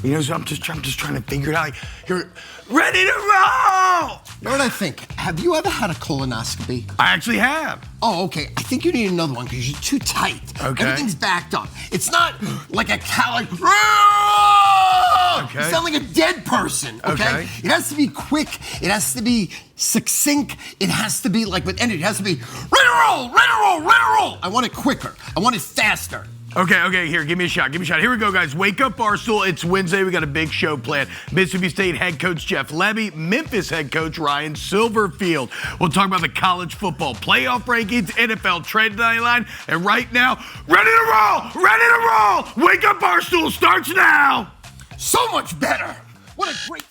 You know, so I'm just trying to figure it out. Like, you're ready to roll! You know what I think? Have you ever had a colonoscopy? I actually have. Oh, okay. I think you need another one because you're too tight. Okay. Everything's backed up. It's not like a cow, like, Okay. You sound like a dead person, okay? It has to be quick. It has to be succinct. It has to be like with energy. It has to be ready to roll, ready to roll, ready to roll. I want it quicker. I want it faster. Okay, here, give me a shot. Here we go, guys. Wake up, Barstool. It's Wednesday. We got a big show planned. Mississippi State head coach Jeff Lebby, Memphis head coach Ryan Silverfield. We'll talk about the college football playoff rankings, NFL trade deadline, and right now, ready to roll! Ready to roll! Wake up, Barstool starts now! So much better. What a great...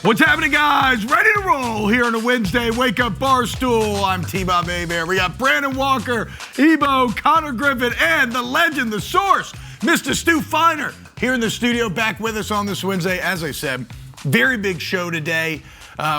What's happening, guys? Ready to roll here on a Wednesday. Wake up, Barstool. I'm T-Bob A-Bear. We got Brandon Walker, Ebo, Connor Griffin, and the legend, the source, Mr. Stu Feiner, here in the studio, back with us on this Wednesday. As I said, very big show today.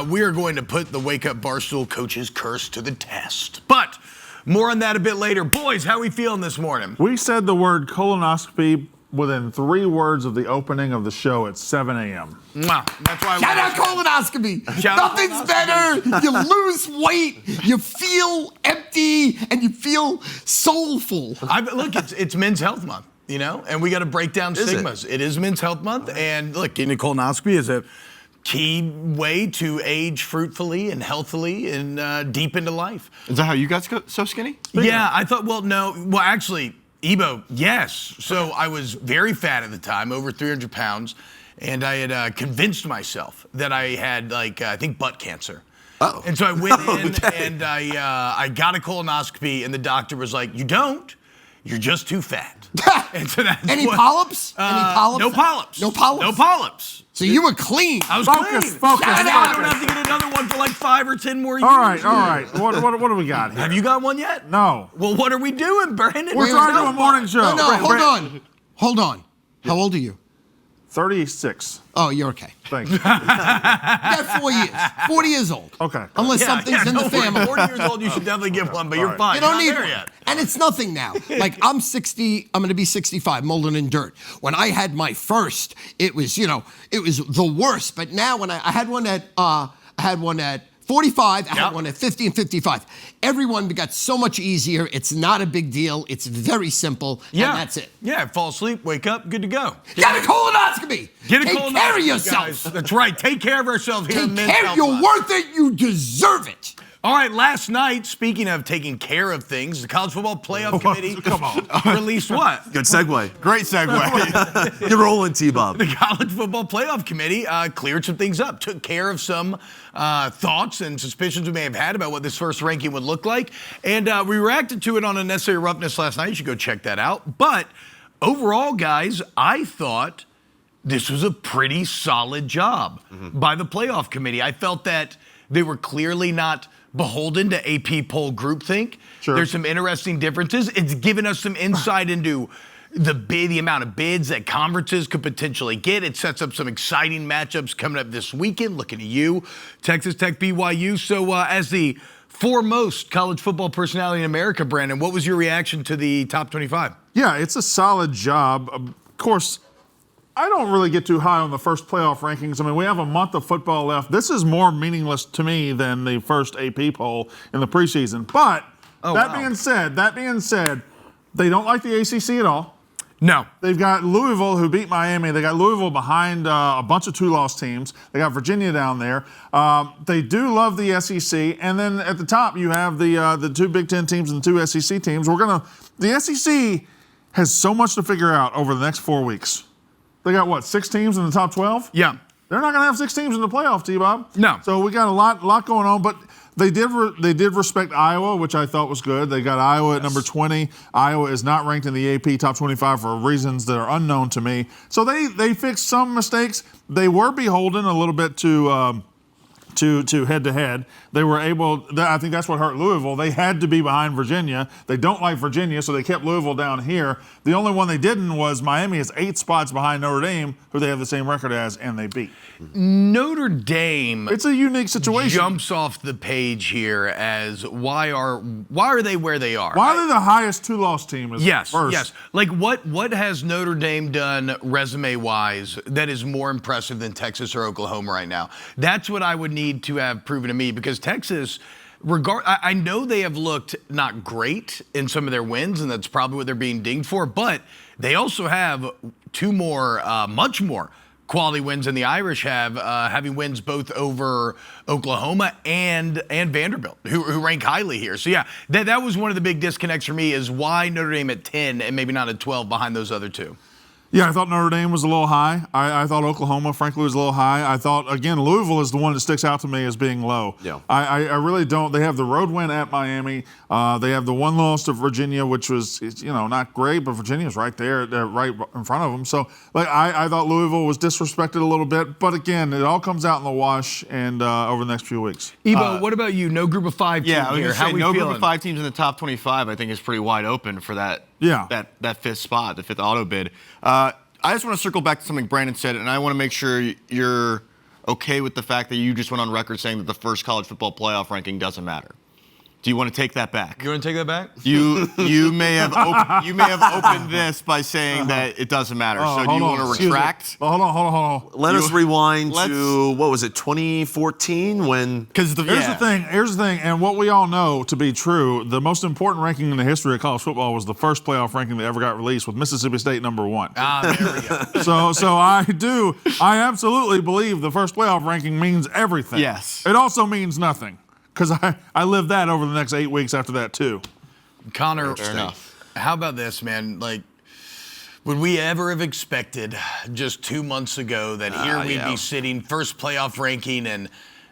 We are going to put the Wake Up Barstool coach's curse to the test. But more on that a bit later. Boys, how are we feeling this morning? We said the word colonoscopy within 3 words of the opening of the show at 7 a.m. Wow, that's why. Shout out colonoscopy. Nothing's better. You lose weight, you feel empty, and you feel soulful. Look, it's Men's Health Month, you know, and we got to break down stigmas. It is Men's Health Month, and look, getting a colonoscopy is a key way to age fruitfully and healthily and deep into life. Is that how you got so skinny? Yeah, I thought, actually, Ebo, yes. So I was very fat at the time, over 300 pounds, and I had convinced myself that I had, I think, butt cancer. Oh. And so I went in and I got a colonoscopy, and the doctor was like, "You don't. You're just too fat." And so that's Any polyps? Any polyps? No polyps. No polyps? No polyps. So you were clean. I was Focus. clean. And now I don't have to get another one for like 5 or 10 more years. All right. What do we got here? Have you got one yet? No. Well, what are we doing, Brandon? We're trying to do a morning show. No, hold on. How old are you? 36. Oh, you're okay. Thanks. You got 4 years. 40 years old. Okay. Unless something's in the family. 40 years old, you should definitely get one, but you're fine. You don't You're need not one. there yet. And it's nothing now. Like, I'm 60, I'm going to be 65, molding in dirt. When I had my first, it was, it was the worst. But now when I had one at 45, I had one at 50 and 55. Everyone got so much easier. It's not a big deal. It's very simple, and that's it. Yeah, fall asleep, wake up, good to go. Get a colonoscopy. Take care of yourself. Guys. That's right. Take care of ourselves here. Take care. You're worth it. You deserve it. All right, last night, speaking of taking care of things, the College Football Playoff Committee released what? Good segue. Great segue. You're rolling, T-Bob. The College Football Playoff Committee cleared some things up, took care of some thoughts and suspicions we may have had about what this first ranking would look like. And we reacted to it on Unnecessary Roughness last night. You should go check that out. But overall, guys, I thought this was a pretty solid job by the Playoff Committee. I felt that they were clearly not beholden to AP poll groupthink. Sure. There's some interesting differences. It's given us some insight into the amount of bids that conferences could potentially get. It sets up some exciting matchups coming up this weekend. Looking at you, Texas Tech, BYU. So as the foremost college football personality in America, Brandon, what was your reaction to the top 25? Yeah, it's a solid job. Of course, I don't really get too high on the first playoff rankings. I mean, we have a month of football left. This is more meaningless to me than the first AP poll in the preseason. But that being said, they don't like the ACC at all. No. They've got Louisville, who beat Miami. They got Louisville behind a bunch of 2-loss teams. They got Virginia down there. They do love the SEC. And then at the top, you have the 2 Big Ten teams and the 2 SEC teams. The SEC has so much to figure out over the next 4 weeks. They got, 6 teams in the top 12? Yeah. They're not going to have 6 teams in the playoff, T-Bob. No. So we got a lot going on, but they did respect Iowa, which I thought was good. They got Iowa at number 20. Iowa is not ranked in the AP top 25 for reasons that are unknown to me. So they fixed some mistakes. They were beholden a little bit to to head-to-head. They were able, I think that's what hurt Louisville. They had to be behind Virginia. They don't like Virginia, so they kept Louisville down here. The only one they didn't was Miami is 8 spots behind Notre Dame, who they have the same record as, and they beat. Notre Dame. It's a unique situation. Jumps off the page here as why are they where they are? Why are they the highest 2-loss team? Yes. Like what has Notre Dame done resume-wise that is more impressive than Texas or Oklahoma right now? That's what I would need to have proven to me, because Texas, I know they have looked not great in some of their wins, and that's probably what they're being dinged for, but they also have 2 more, much more quality wins than the Irish have, having wins both over Oklahoma and Vanderbilt, who rank highly here. So yeah, that was one of the big disconnects for me, is why Notre Dame at 10 and maybe not at 12 behind those other 2. Yeah, I thought Notre Dame was a little high. I thought Oklahoma, frankly, was a little high. I thought, again, Louisville is the one that sticks out to me as being low. Yeah. I really don't. They have the road win at Miami. They have the 1 loss to Virginia, which was, not great, but Virginia's right there, right in front of them. So, I thought Louisville was disrespected a little bit. But again, it all comes out in the wash and over the next few weeks. Ebo, what about you? No group of 5 team I was here. gonna How say, we no feeling? group of 5 teams in the top 25, I think, is pretty wide open for that. Yeah. That 5th spot, the 5th auto bid. I just want to circle back to something Brandon said, and I want to make sure you're okay with the fact that you just went on record saying that the first college football playoff ranking doesn't matter. Do you want to take that back? You want to take that back? You may have opened this by saying that it doesn't matter. So do you want to retract? Hold on. Let us rewind to, what was it, 2014 when? Here's the thing, and what we all know to be true, the most important ranking in the history of college football was the first playoff ranking that ever got released, with Mississippi State number 1. There we go. So I absolutely believe the first playoff ranking means everything. Yes. It also means nothing, because I lived that over the next 8 weeks after that too. Connor, Fair enough. How about this, man? Like, would we ever have expected just 2 months ago that here we'd be sitting first playoff ranking and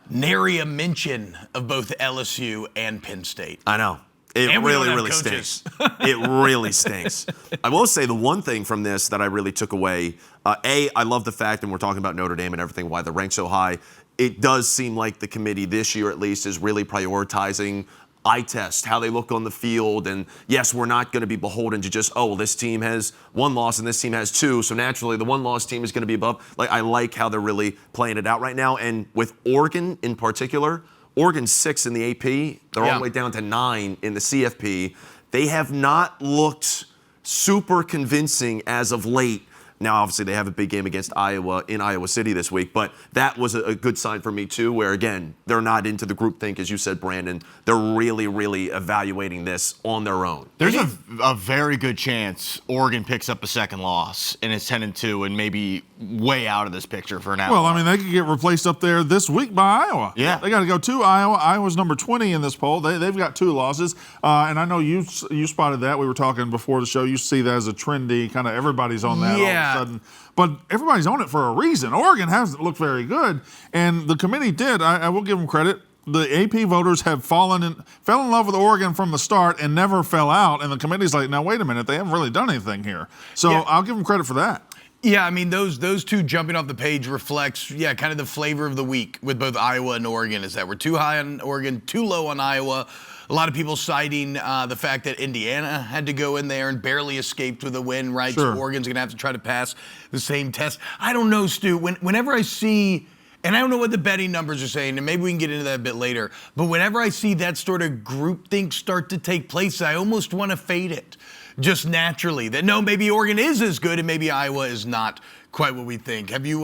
nary a mention of both LSU and Penn State? I know. It And we don't really have stinks. It really stinks. I will say the one thing from this that I really took away, I love the fact, and we're talking about Notre Dame and everything, why they're ranked so high. It does seem like the committee this year, at least, is really prioritizing eye test, how they look on the field. And yes, we're not going to be beholden to just, this team has 1 loss and this team has 2. So naturally, the 1-loss team is going to be above. I like how they're really playing it out right now. And with Oregon in particular, Oregon's 6 in the AP. They're all the way down to 9 in the CFP. They have not looked super convincing as of late. Now, obviously, they have a big game against Iowa in Iowa City this week, but that was a good sign for me, too, where, again, they're not into the groupthink, as you said, Brandon. They're really, really evaluating this on their own. There's a very good chance Oregon picks up a 2nd loss and is 10-2 and maybe way out of this picture for now. Well, I mean, they could get replaced up there this week by Iowa. Yeah. They got to go to Iowa. Iowa's number 20 in this poll. They've got 2 losses. And I know you spotted that. We were talking before the show. You see that as a trendy, kind of everybody's on that all of a sudden. But everybody's on it for a reason. Oregon hasn't looked very good. And the committee did. I will give them credit. The AP voters have fell in love with Oregon from the start and never fell out. And the committee's like, now, wait a minute. They haven't really done anything here. So I'll give them credit for that. Yeah, I mean, those 2 jumping off the page reflects, kind of the flavor of the week with both Iowa and Oregon, is that we're too high on Oregon, too low on Iowa. A lot of people citing the fact that Indiana had to go in there and barely escaped with a win, right? Sure. So Oregon's going to have to try to pass the same test. I don't know, Stu. Whenever I see, and I don't know what the betting numbers are saying, and maybe we can get into that a bit later, but whenever I see that sort of groupthink start to take place, I almost want to fade it. Just naturally, that no, maybe Oregon is as good and maybe Iowa is not quite what we think. Have you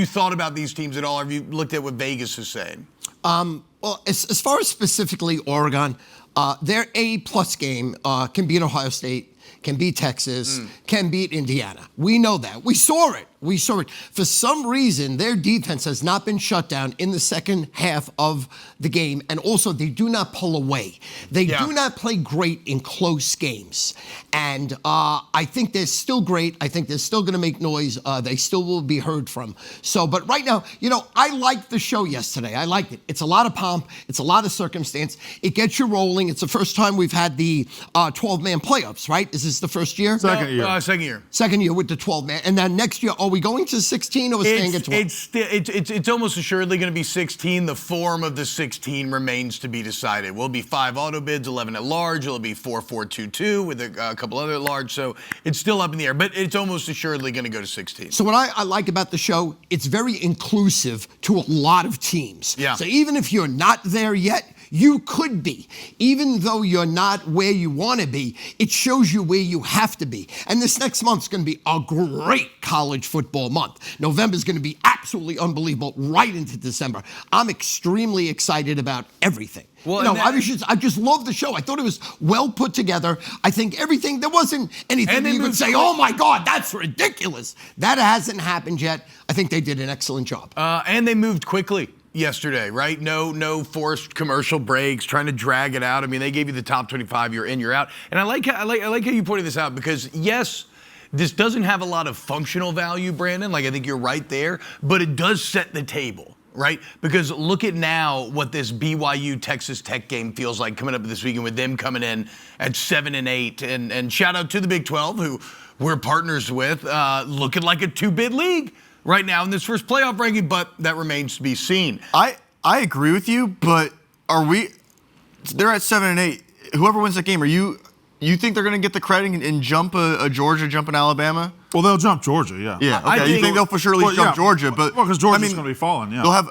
thought about these teams at all? Have you looked at what Vegas is saying? Well, as far as specifically Oregon, their A+ game can beat Ohio State, can beat Texas, can beat Indiana. We know that. We saw it. For some reason, their defense has not been shut down in the second half of the game, and also they do not pull away. They do not play great in close games. And I think they're still great. I think they're still going to make noise. They still will be heard from. So, but right now, I liked the show yesterday. I liked it. It's a lot of pomp. It's a lot of circumstance. It gets you rolling. It's the first time we've had the 12-man playoffs, right? Is this the first year? Second year. Second year. Second year with the 12-man. And then next year, are we going to 16 or staying at 12? It's almost assuredly going to be 16. The form of the 16 remains to be decided. Will it be 5 auto bids, 11 at large? Will it be 4-4-2-2 with a couple other at large? So it's still up in the air, but it's almost assuredly going to go to 16. So what I like about the show, it's very inclusive to a lot of teams. Yeah. So even if you're not there yet, you could be. Even though you're not where you want to be, it shows you where you have to be. And this next month's going to be a great college football month. November's going to be absolutely unbelievable right into December. I'm extremely excited about everything. Well, I just love the show. I thought it was well put together. I think everything, there wasn't anything that you could say, oh my God, that's ridiculous. That hasn't happened yet. I think they did an excellent job. And they moved quickly yesterday, right? No forced commercial breaks, trying to drag it out. I mean, they gave you the top 25, you're in, you're out. And I like how you pointed this out because, yes, this doesn't have a lot of functional value, Brandon. Like, I think you're right there, but it does set the table. Right? Because look at now what this BYU Texas Tech game feels like coming up this weekend with them coming in at 7-8. And shout out to the Big 12, who we're partners with, looking like a 2-bid league right now in this first playoff ranking, but that remains to be seen. I agree with you, but they're at 7-8. Whoever wins that game, you think they're going to get the credit and jump a Georgia, jump an Alabama? Well, they'll jump Georgia, yeah. Yeah, okay. You think they'll for sure at least jump Georgia, but because Georgia's going to be falling, yeah. They'll have.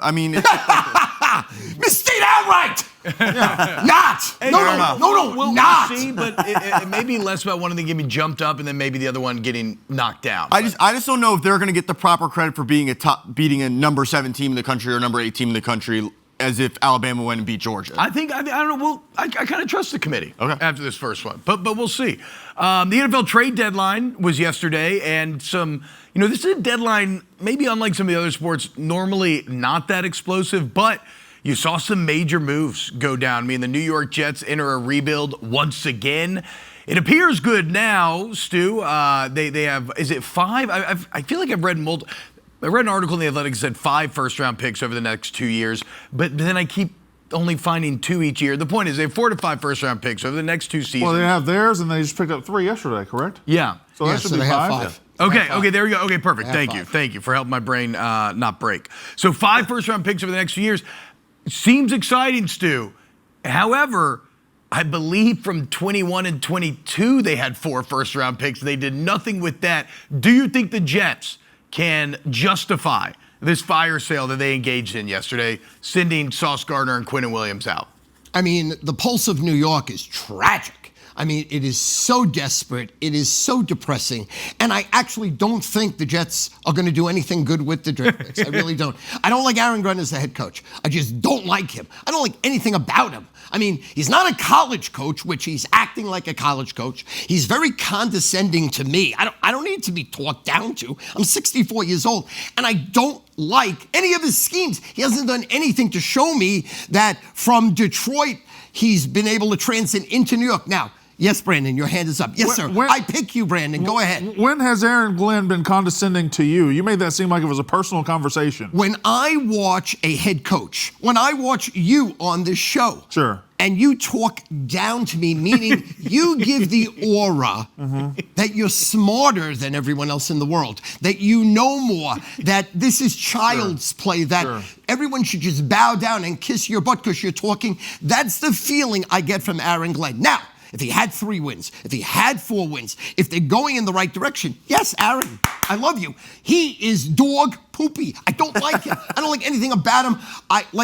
Misstate outright. Not. No, not. We'll see, but it may be less about one of them getting jumped up and then maybe the other one getting knocked down. I just don't know if they're going to get the proper credit for beating a number 7 team in the country or number 8 team in the country, as if Alabama went and beat Georgia. I don't know. Well, I kind of trust the committee after this first one, but we'll see. The NFL trade deadline was yesterday, and this is a deadline maybe unlike some of the other sports, normally not that explosive, but you saw some major moves go down. I mean, the New York Jets enter a rebuild once again. It appears good now, Stu. They have, is it 5? I feel like I've read multiple. I read an article in The Athletic that said 5 first-round picks over the next 2 years, but then I keep only finding 2 each year. The point is they have 4 to 5 first-round picks over the next 2 seasons. Well, they have theirs, and they just picked up 3 yesterday, correct? Yeah. So that should be they 5. have 5. Okay, there we go. Okay, perfect. Thank you. Thank you for helping my brain not break. So 5 first-round picks over the next few years. Seems exciting, Stu. However, I believe from 21 and 22 they had 4 first-round picks. They did nothing with that. Do you think the Jets can justify this fire sale that they engaged in yesterday, sending Sauce Gardner and Quinnen Williams out? I mean, the pulse of New York is tragic. I mean, it is so desperate. It is so depressing. And I actually don't think the Jets are going to do anything good with the draft picks. I really don't. I don't like Aaron Glenn as the head coach. I just don't like him. I don't like anything about him. I mean, he's not a college coach, which he's acting like a college coach. He's very condescending to me. I don't need to be talked down to. I'm 64 years old, and I don't like any of his schemes. He hasn't done anything to show me that from Detroit he's been able to transcend into New York. Now, yes, Brandon, your hand is up. Yes, sir. I pick you, Brandon. Go ahead. When has Aaron Glenn been condescending to you? You made that seem like it was a personal conversation. When I watch a head coach, when I watch you on this show, sure, and you talk down to me, meaning you give the aura that you're smarter than everyone else in the world, that you know more, that this is child's play, that everyone should just bow down and kiss your butt because you're talking. That's the feeling I get from Aaron Glenn. Now, if he had 3 wins, if he had 4 wins, if they're going in the right direction, yes, Aaron, I love you. He is dog poopy. I don't like him. I don't like anything about him.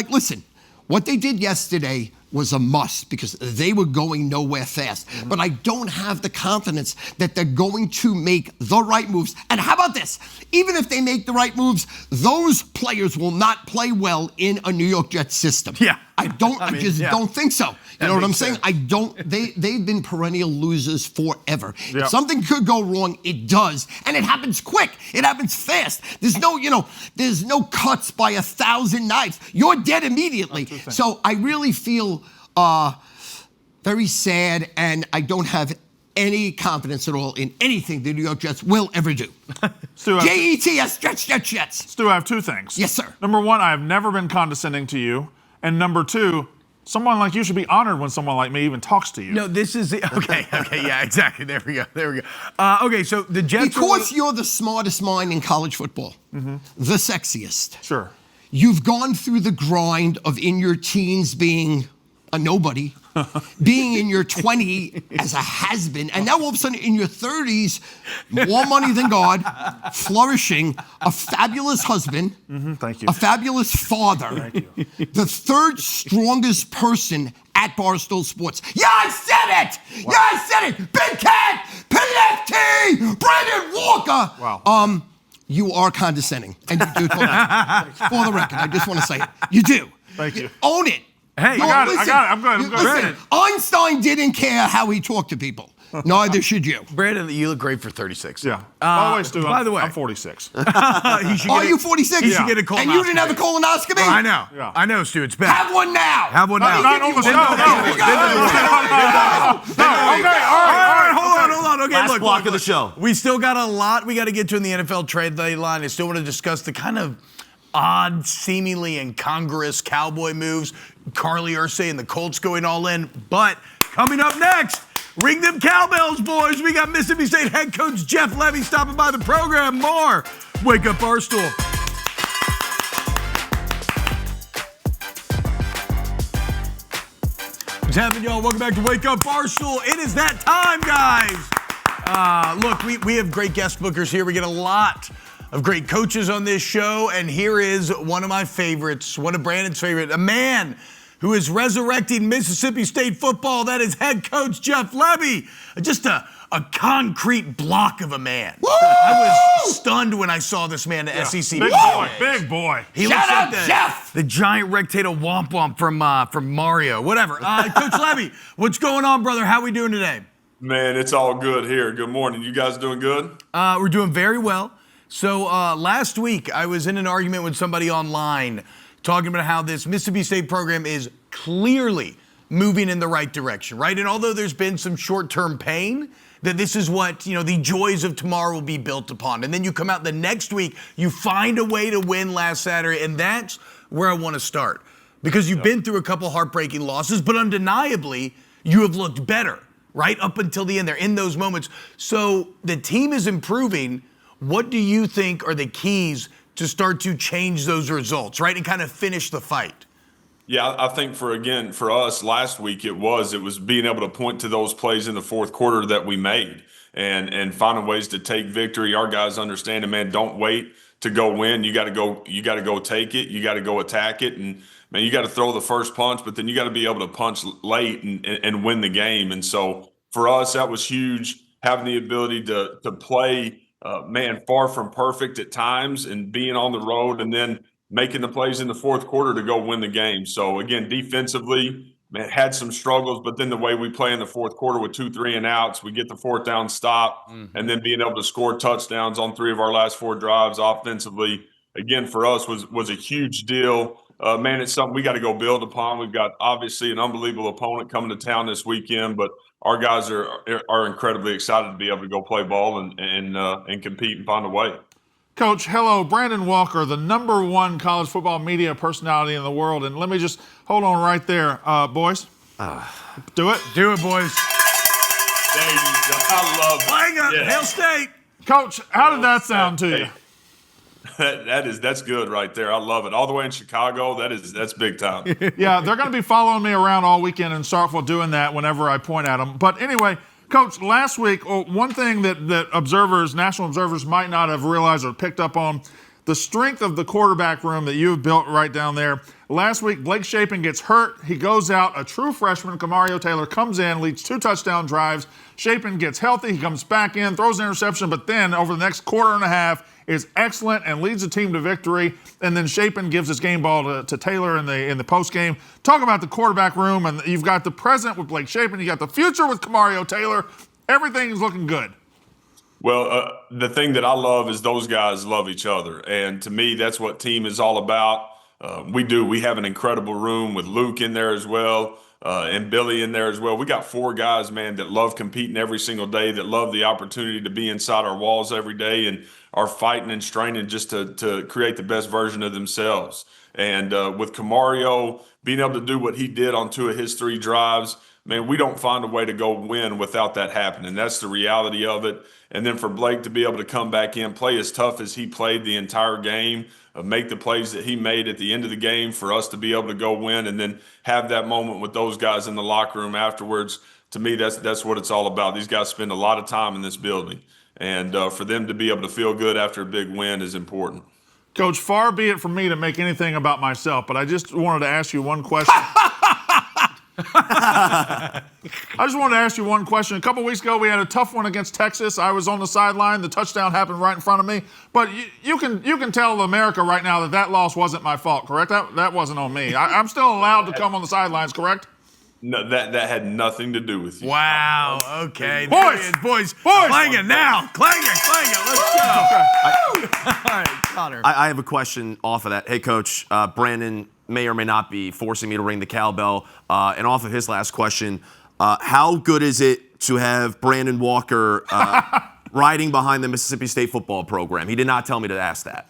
Listen, what they did yesterday was a must because they were going nowhere fast. But I don't have the confidence that they're going to make the right moves. And how about this? Even if they make the right moves, those players will not play well in a New York Jets system. Yeah. I just don't think so. You know what I'm saying? They've been perennial losers forever. If something could go wrong, it does. And it happens quick. It happens fast. There's no cuts by 1,000 knives. You're dead immediately. So I really feel very sad, and I don't have any confidence at all in anything the New York Jets will ever do. Stu, Jets, Jets. Stu, I have 2 things. Yes, sir. Number 1, I have never been condescending to you. And number 2, Someone like you should be honored when someone like me even talks to you. No, this is okay. Yeah, exactly. There we go. Okay, so the Jets. Because you're the smartest mind in college football, the sexiest. Sure. You've gone through the grind of in your teens being a nobody, being in your 20 as a has-been, and now all of a sudden in your 30s, more money than God, flourishing, a fabulous husband, Thank you. a fabulous father, the third strongest person at Barstool Sports. Yeah, I said it! Wow. Yeah, I said it! Big Cat, PFT, Brandon Walker! Wow. You are condescending, and you do. For the record, I just want to say it. You do. Thank you. Own it. Hey, No, I got it. listen, I'm good. Listen, Einstein didn't care how he talked to people. Neither should you. Brandon, you look great for 36. Yeah. By the way, Stu, by the way, I'm 46. Are you 46? He should get a colonoscopy. And you didn't have a colonoscopy? I know. Yeah. I know, Stu. It's bad. Have one now. Have one now. Not on the show. Okay, all right. Hold on. Okay, Last look. block of the show. We still got a lot we got to get to in the NFL trade deadline. I still want to discuss the kind of odd, seemingly incongruous Cowboy moves. Carly Ursay and the Colts going all in. But coming up next, ring them cowbells, boys. We got Mississippi State head coach Jeff Lebby stopping by the program. More Wake Up Barstool. What's happening, y'all? Welcome back to Wake Up Barstool. It is that time, guys. Look, we have great guest bookers here. We get a lot of great coaches on this show, and here is one of my favorites, one of Brandon's favorite, a man who is resurrecting Mississippi State football. That is head coach Jeff Lebby. Just a concrete block of a man. Woo! I was stunned when I saw this man at SEC. Big boy. He Shout looks out, like Jeff! the giant rectangle womp womp from Mario. Whatever. Coach Lebby, what's going on, brother? How we doing today? Man, it's all good here. Good morning. You guys doing good? We're doing very well. So last week, I was in an argument with somebody online talking about how this Mississippi State program is clearly moving in the right direction, right? And although there's been some short-term pain, that this is what, the joys of tomorrow will be built upon. And then you come out the next week, you find a way to win last Saturday, and that's where I want to start. Because you've been through a couple heartbreaking losses, but undeniably, you have looked better, right? Up until the end there, in those moments. So the team is improving. What do you think are the keys to start to change those results, right? And kind of finish the fight? Yeah, I think for us last week, it was being able to point to those plays in the fourth quarter that we made and finding ways to take victory. Our guys understanding, man, don't wait to go win. You got to go take it. You got to go attack it. And man, you got to throw the first punch, but then you got to be able to punch late and win the game. And so for us, that was huge, having the ability to play, far from perfect at times and being on the road and then making the plays in the fourth quarter to go win the game. So again, defensively, man, had some struggles, but then the way we play in the fourth quarter with 2 3 and outs, we get the fourth down stop, and then being able to score touchdowns on 3 of our last 4 drives offensively, again, for us was a huge deal. Man, it's something we got to go build upon. We've got obviously an unbelievable opponent coming to town this weekend, but our guys are incredibly excited to be able to go play ball and compete and find a way. Coach, hello, Brandon Walker, the #1 college football media personality in the world. And let me just hold on right there, boys. Do it. Do it, boys. There you go. I love it. Playing up, Yeah. Hail State. Coach, how did that sound to you? That's good right there. I love it. All the way in Chicago, that's big time. Yeah, they're going to be following me around all weekend in Starkville doing that whenever I point at them. But anyway, Coach, last week, one thing that national observers might not have realized or picked up on, the strength of the quarterback room that you've built right down there. Last week, Blake Shapen gets hurt. He goes out. A true freshman, Kamario Taylor, comes in, leads 2 touchdown drives. Shapen gets healthy. He comes back in, throws an interception, but then over the next quarter and a half is excellent and leads the team to victory. And then Shapen gives his game ball to Taylor in the post game. Talk about the quarterback room, and you've got the present with Blake Shapen. You got the future with Kamario Taylor. Everything is looking good. Well, the thing that I love is those guys love each other. And to me, that's what team is all about. We have an incredible room with Luke in there as well, and Billy in there as well. We got 4 guys, man, that love competing every single day, that love the opportunity to be inside our walls every day and are fighting and straining just to create the best version of themselves. And with Camario being able to do what he did on 2 of his 3 drives, man, we don't find a way to go win without that happening. That's the reality of it. And then for Blake to be able to come back in, play as tough as he played the entire game, make the plays that he made at the end of the game for us to be able to go win, and then have that moment with those guys in the locker room afterwards. To me, that's what it's all about. These guys spend a lot of time in this building, and for them to be able to feel good after a big win is important. Coach, far be it from me to make anything about myself, but I just wanted to ask you one question. I just wanted to ask you one question. A couple weeks ago, we had a tough one against Texas. I was on the sideline. The touchdown happened right in front of me. But you can tell America right now that loss wasn't my fault, correct? That wasn't on me. I'm still allowed to come on the sidelines, correct? No, that had nothing to do with you. Wow. Okay. Boys. Clang it now. Clang it. Let's go. All right, Connor. I have a question off of that. Hey, Coach, Brandon may or may not be forcing me to ring the cowbell. And off of his last question, how good is it to have Brandon Walker riding behind the Mississippi State football program? He did not tell me to ask that.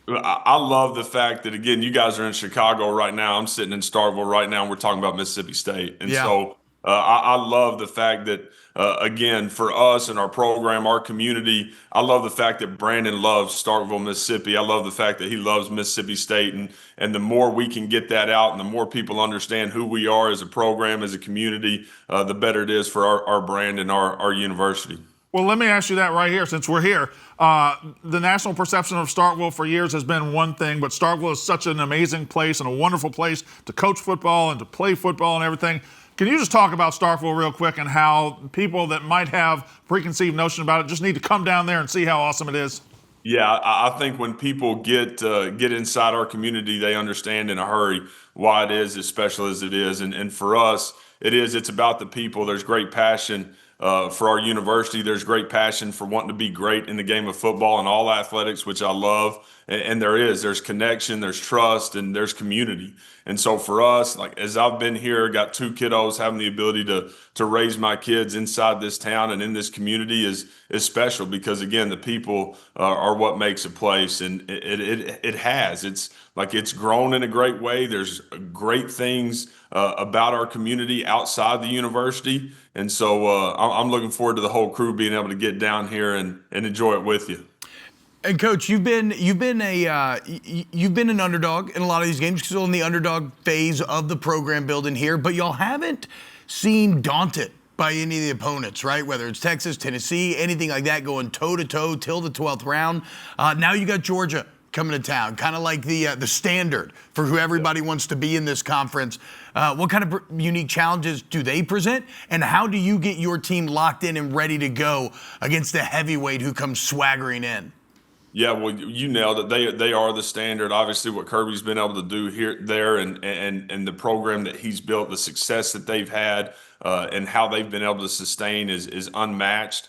I love the fact that, again, you guys are in Chicago right now. I'm sitting in Starkville right now, and we're talking about Mississippi State. And so I love the fact that, again, for us and our program, our community, I love the fact that Brandon loves Starkville, Mississippi. I love the fact that he loves Mississippi State. And the more we can get that out and the more people understand who we are as a program, as a community, the better it is for our brand and our university. Well, let me ask you that right here, since we're here. The national perception of Starkville for years has been one thing, but Starkville is such an amazing place and a wonderful place to coach football and to play football and everything. Can you just talk about Starkville real quick and how people that might have preconceived notion about it just need to come down there and see how awesome it is? Yeah, I think when people get inside our community, they understand in a hurry why it is as special as it is. And for us, it's about the people. There's great passion for our university. There's great passion for wanting to be great in the game of football and all athletics, which I love. And there's connection, there's trust, and there's community. And so for us, like as I've been here, got 2 kiddos, having the ability to raise my kids inside this town and in this community is special because, again, the people are what makes a place. And it's grown in a great way. There's great things about our community outside the university. And so I'm looking forward to the whole crew being able to get down here and enjoy it with you. And Coach, you've been an underdog in a lot of these games, still in the underdog phase of the program building here, but y'all haven't seemed daunted by any of the opponents, right? Whether it's Texas, Tennessee, anything like that, going toe-to-toe till the 12th round. Now you got Georgia coming to town, kind of like the standard for who everybody wants to be in this conference. What kind of unique challenges do they present, and how do you get your team locked in and ready to go against the heavyweight who comes swaggering in? Yeah, well, you nailed it. They are the standard. Obviously, what Kirby's been able to do there, and the program that he's built, the success that they've had, and how they've been able to sustain is unmatched.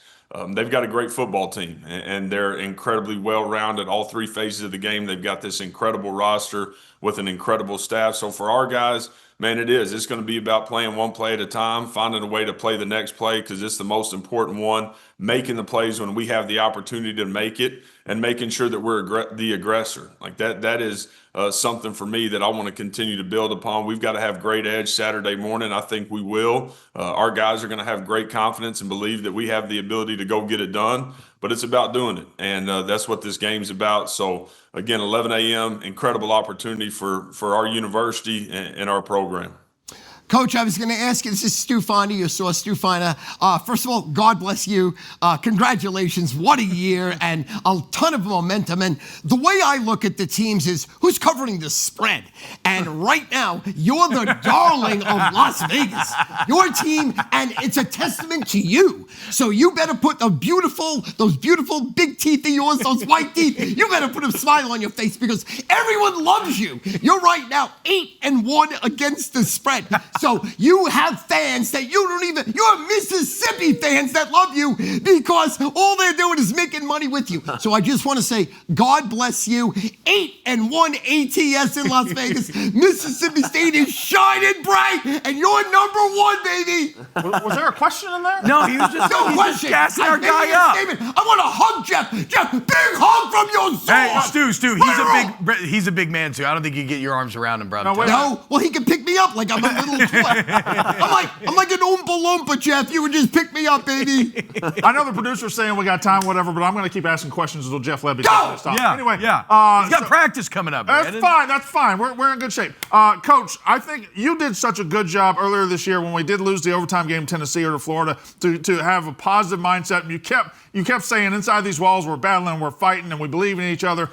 They've got a great football team, and they're incredibly well-rounded. All 3 phases of the game, they've got this incredible roster with an incredible staff. So for our guys, man, it's going to be about playing one play at a time, finding a way to play the next play because it's the most important one, making the plays when we have the opportunity to make it, and making sure that we're the aggressor. Like that is something for me that I want to continue to build upon. We've got to have great edge Saturday morning. I think we will. Our guys are going to have great confidence and believe that we have the ability to go get it done, but it's about doing it. And that's what this game's about. So again, 11 a.m., incredible opportunity for our university and our program. Coach, I was going to ask you, this is Stu Feiner. You saw Stu Feiner. First of all, God bless you. Congratulations. What a year and a ton of momentum. And the way I look at the teams is who's covering the spread. And right now, you're the darling of Las Vegas. Your team, and it's a testament to you. So you better put those beautiful big teeth of yours, those white teeth, you better put a smile on your face because everyone loves you. You're right now 8-1 against the spread. So you have fans that you have Mississippi fans that love you because all they're doing is making money with you. So I just want to say, God bless you. 8-1 ATS in Las Vegas. Mississippi State is shining bright, and you're #1, baby. Was there a question in there? No, he was just No question. gassing our I made guy a up. statement. I want to hug Jeff. Jeff, big hug from your soul. Hey, Stu, he's a big man too. I don't think you get your arms around him, brother. No, wait. No, well, he can pick me up like I'm a little toy. I'm like an Oompa Loompa, Jeff. You would just pick me up, baby. I know the producer's saying we got time, whatever, but I'm going to keep asking questions until Jeff Lebby Go! stops. Yeah, Anyway, yeah. He's got practice coming up. That's Brandon. fine. That's fine. We're in good shape. Coach, I think you did such a good job earlier this year when we did lose the overtime game, Tennessee or to Florida, to have a positive mindset. And you kept saying inside these walls we're battling, we're fighting, and we believe in each other.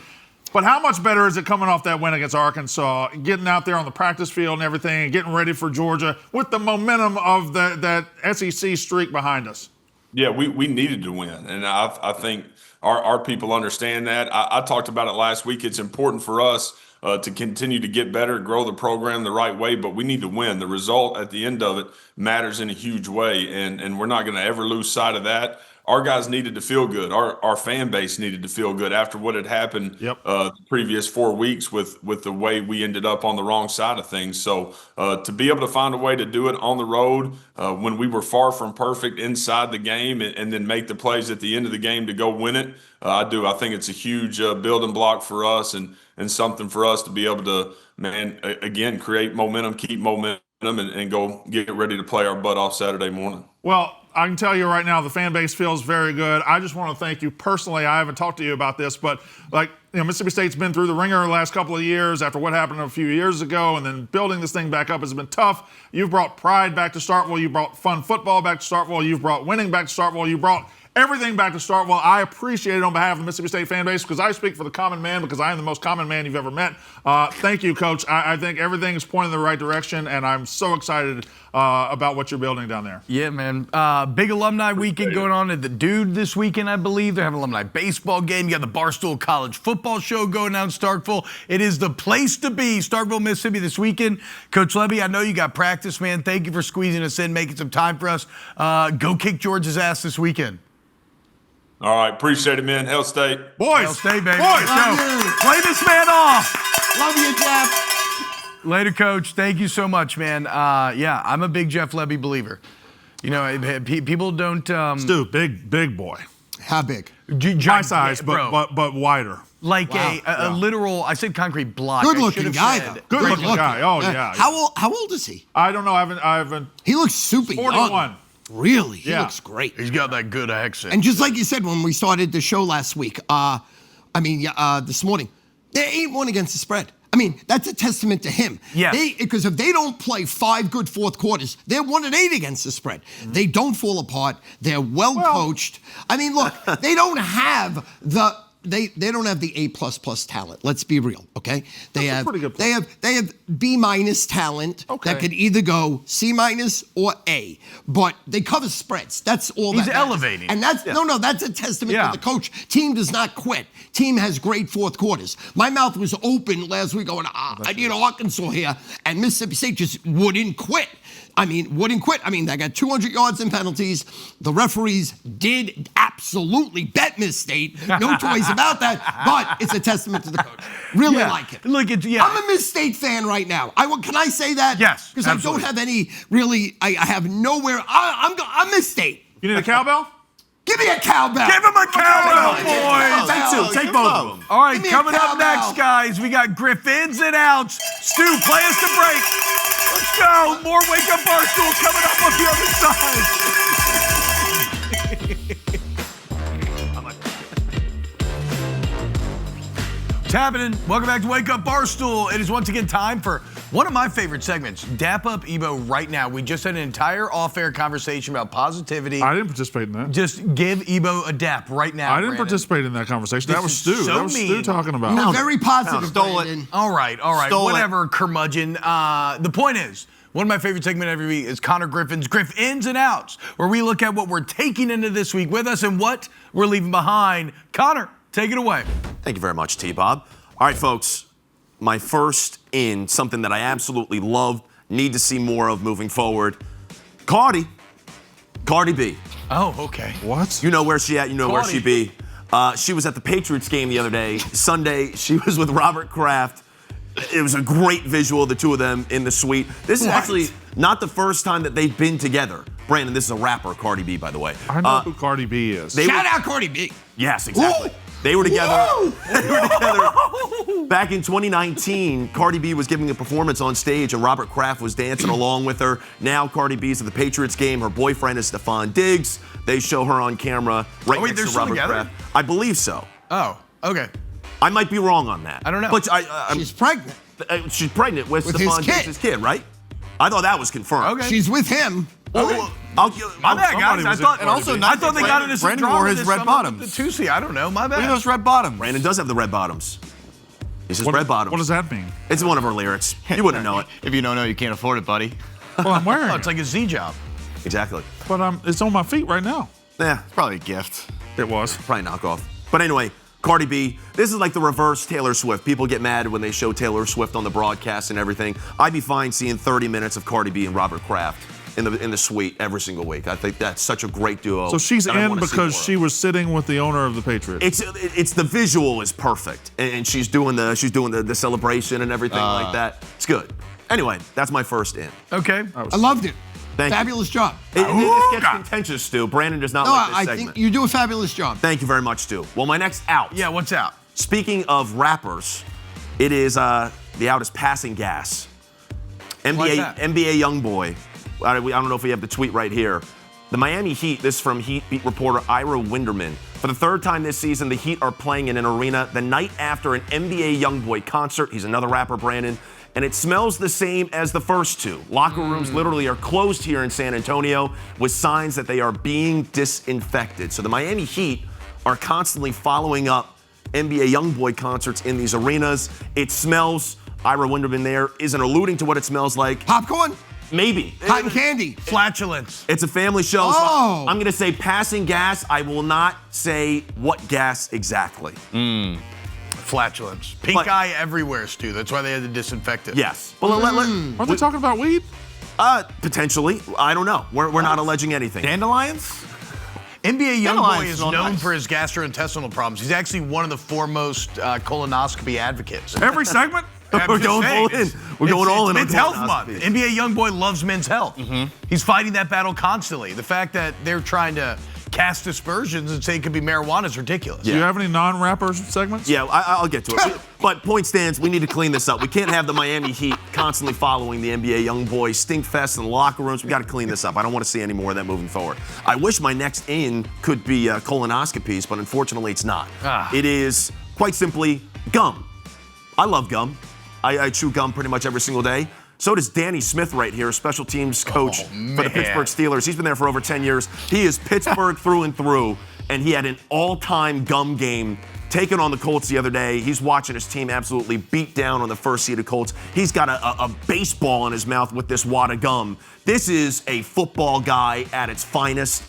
But how much better is it coming off that win against Arkansas, getting out there on the practice field and everything, and getting ready for Georgia with the momentum of that SEC streak behind us? Yeah, we needed to win, and I think our people understand that. I talked about it last week. It's important for us to continue to get better, grow the program the right way, but we need to win. The result at the end of it matters in a huge way, and we're not going to ever lose sight of that. Our guys needed to feel good. Our fan base needed to feel good after what had happened the previous 4 weeks with the way we ended up on the wrong side of things. So to be able to find a way to do it on the road when we were far from perfect inside the game and then make the plays at the end of the game to go win it, I think it's a huge building block for us and something for us to be able to, again, create momentum, keep momentum, and go get ready to play our butt off Saturday morning. Well, I can tell you right now, the fan base feels very good. I just want to thank you personally. I haven't talked to you about this, but Mississippi State's been through the ringer the last couple of years after what happened a few years ago, and then building this thing back up has been tough. You've brought pride back to Starkville. You brought fun football back to Starkville. You've brought winning back to Starkville. You brought everything back to Starkville. I appreciate it on behalf of the Mississippi State fan base because I speak for the common man because I am the most common man you've ever met. Thank you, Coach. I think everything is pointing in the right direction, and I'm so excited about what you're building down there. Yeah, man. Big alumni weekend going on at the Dude this weekend, I believe. They're having an alumni baseball game. You got the Barstool College football show going out in Starkville. It is the place to be, Starkville, Mississippi this weekend. Coach Lebby, I know you got practice, man. Thank you for squeezing us in, making some time for us. Go kick Georgia's ass this weekend. All right, appreciate it, man. Hail State. Boys. Hail State, baby. Boys. Play this man off. Love you, Jeff. Later, Coach. Thank you so much, man. Yeah, I'm a big Jeff Lebby believer. You know, people don't. Stu, big boy. How big? My size, bro. but wider. Like a literal, I said concrete block. Good-looking guy, though. Good-looking guy. Oh, yeah. How old is he? I don't know. I haven't. He looks super 41. young. Really? He Yeah. looks great. He's got that good accent. And just like you said when we started the show last week, this morning, they're 8-1 against the spread. I mean, that's a testament to him. Yeah. Because if they don't play 5 good fourth quarters, they're 1-8 against the spread. Mm-hmm. They don't fall apart. They're well coached. I mean, look, they don't have the they don't have the A++ talent. Let's be real, okay? They have pretty good they have B- talent that could either go C- or A. But they cover spreads. That's all. He's that matters. elevating. And that's that's a testament to the coach. Team does not quit. Team has great fourth quarters. My mouth was open last week going, I need Arkansas here, and Mississippi State just wouldn't quit. Wouldn't quit. They got 200 yards in penalties. The referees did absolutely bet Miss State. No choice about that. But it's a testament to the coach. Really like it. Look, I'm a Miss State fan right now. Can I say that? Yes, because I don't have any really. I have nowhere. I'm Miss State. You need a cowbell? Give me a cowbell. Give him a cowbell, boys. Take both of them. All right, Give me a coming up cowbell. next, guys, we got Griff-Ins and Outs. Stu, play us the break. Let's go. More Wake Up Barstool coming up on the other side. What's happening? Welcome back to Wake Up Barstool. It is once again time for one of my favorite segments, Dap Up Ebo Right Now. We just had an entire off-air conversation about positivity. I didn't participate in that. Just give Ebo a dap right now, I didn't Brandon. participate in that conversation. This that was is Stu. so That was mean. Stu talking about. You're very positive. Stole it. Brandon. All right. Stole it. Whatever, curmudgeon. The point is, one of my favorite segments every week is Connor Griffin's Griff-Ins and Outs, where we look at what we're taking into this week with us and what we're leaving behind. Connor, take it away. Thank you very much, T-Bob. All right, folks, my first in something that I absolutely loved, need to see more of moving forward. Cardi B. Oh, okay. What? You know where she at, you know where she Cardi. be. She was at the Patriots game the other day. Sunday, she was with Robert Kraft. It was a great visual, the two of them in the suite. This is actually not the first time that they've been together. Brandon, this is a rapper, Cardi B, by the way. I know who Cardi B is. Shout out Cardi B. Yes, exactly. Whoa. They were together. Whoa. They were together back in 2019. Cardi B was giving a performance on stage, and Robert Kraft was dancing along with her. Now Cardi B's at the Patriots game. Her boyfriend is Stephon Diggs. They show her on camera right wait, next they're to still Robert together? Kraft. I believe so. Oh, okay. I might be wrong on that. I don't know. But She's pregnant. she's pregnant with With his Stephon kid. Diggs' kid, right? I thought that was confirmed. Okay. She's with him. My My bad, guys. I thought, And also, I thought they got into some Brandon drama wore his this red summer bottoms. with the Tusi. I don't know. My Look at bad. those red bottoms. Brandon does have the red bottoms. He says What- red bottoms. What does that mean? It's one of her lyrics. You wouldn't know it. If you don't know, you can't afford it, buddy. Well, I'm wearing Oh, it. it's like a Z job. Exactly. But it's on my feet right now. Yeah, Probably a gift. It was. probably knockoff. But anyway, Cardi B, this is like the reverse Taylor Swift. People get mad when they show Taylor Swift on the broadcast and everything. I'd be fine seeing 30 minutes of Cardi B and Robert Kraft in the suite every single week. I think that's such a great duo. So she's that I in wanna see because more of. she was sitting with the owner of the Patriots. It's the visual is perfect, and she's doing the celebration and everything like that. It's good. Anyway, that's my first in. Okay. I loved it. Thank you. Fabulous job. It gets contentious, Stu. Brandon does not No, like this I segment. think you do a fabulous job. Thank you very much, Stu. Well, my next out. Yeah, what's out? Speaking of rappers, it is the out is passing gas. Like that. NBA YoungBoy. I don't know if we have the tweet right here. The Miami Heat, this is from Heat beat reporter Ira Winderman. For the third time this season, the Heat are playing in an arena the night after an NBA YoungBoy concert. He's another rapper, Brandon. And it smells the same as the first two. Locker rooms literally are closed here in San Antonio with signs that they are being disinfected. So the Miami Heat are constantly following up NBA YoungBoy concerts in these arenas. It smells, Ira Winderman there isn't alluding to what it smells like. Popcorn? Maybe. Cotton candy? Flatulence. It's a family show, so Oh. I'm going to say passing gas. I will not say what gas exactly. Flatulence. Pink But- eye everywhere, Stu. That's why they had to disinfect it. Yes. Well, Aren't they talking about weed? potentially. I don't know. We're not alleging anything. Dandelions? NBA YoungBoy Dandelions is smell known nice. for his gastrointestinal problems. He's actually one of the foremost colonoscopy advocates. Every segment? I'm We're just going saying, all in. it's- We're going it's all in on Men's Health Month. colonoscopy. NBA YoungBoy loves men's health. He's fighting that battle constantly. The fact that they're trying to cast aspersions and say it could be marijuana is ridiculous. Do you have any non-rapper segments? Yeah, I'll get to it. But point stands, we need to clean this up. We can't have the Miami Heat constantly following the NBA YoungBoy stink fest in the locker rooms. We got to clean this up. I don't want to see any more of that moving forward. I wish my next in could be colonoscopies, but unfortunately it's not. It is quite simply gum. I love gum. I chew gum pretty much every single day. So does Danny Smith right here, special teams coach for the Pittsburgh Steelers. He's been there for over 10 years. He is Pittsburgh through and through, and he had an all-time gum game taking on the Colts the other day. He's watching his team absolutely beat down on the first seeded Colts. He's got a baseball in his mouth with this wad of gum. This is a football guy at its finest.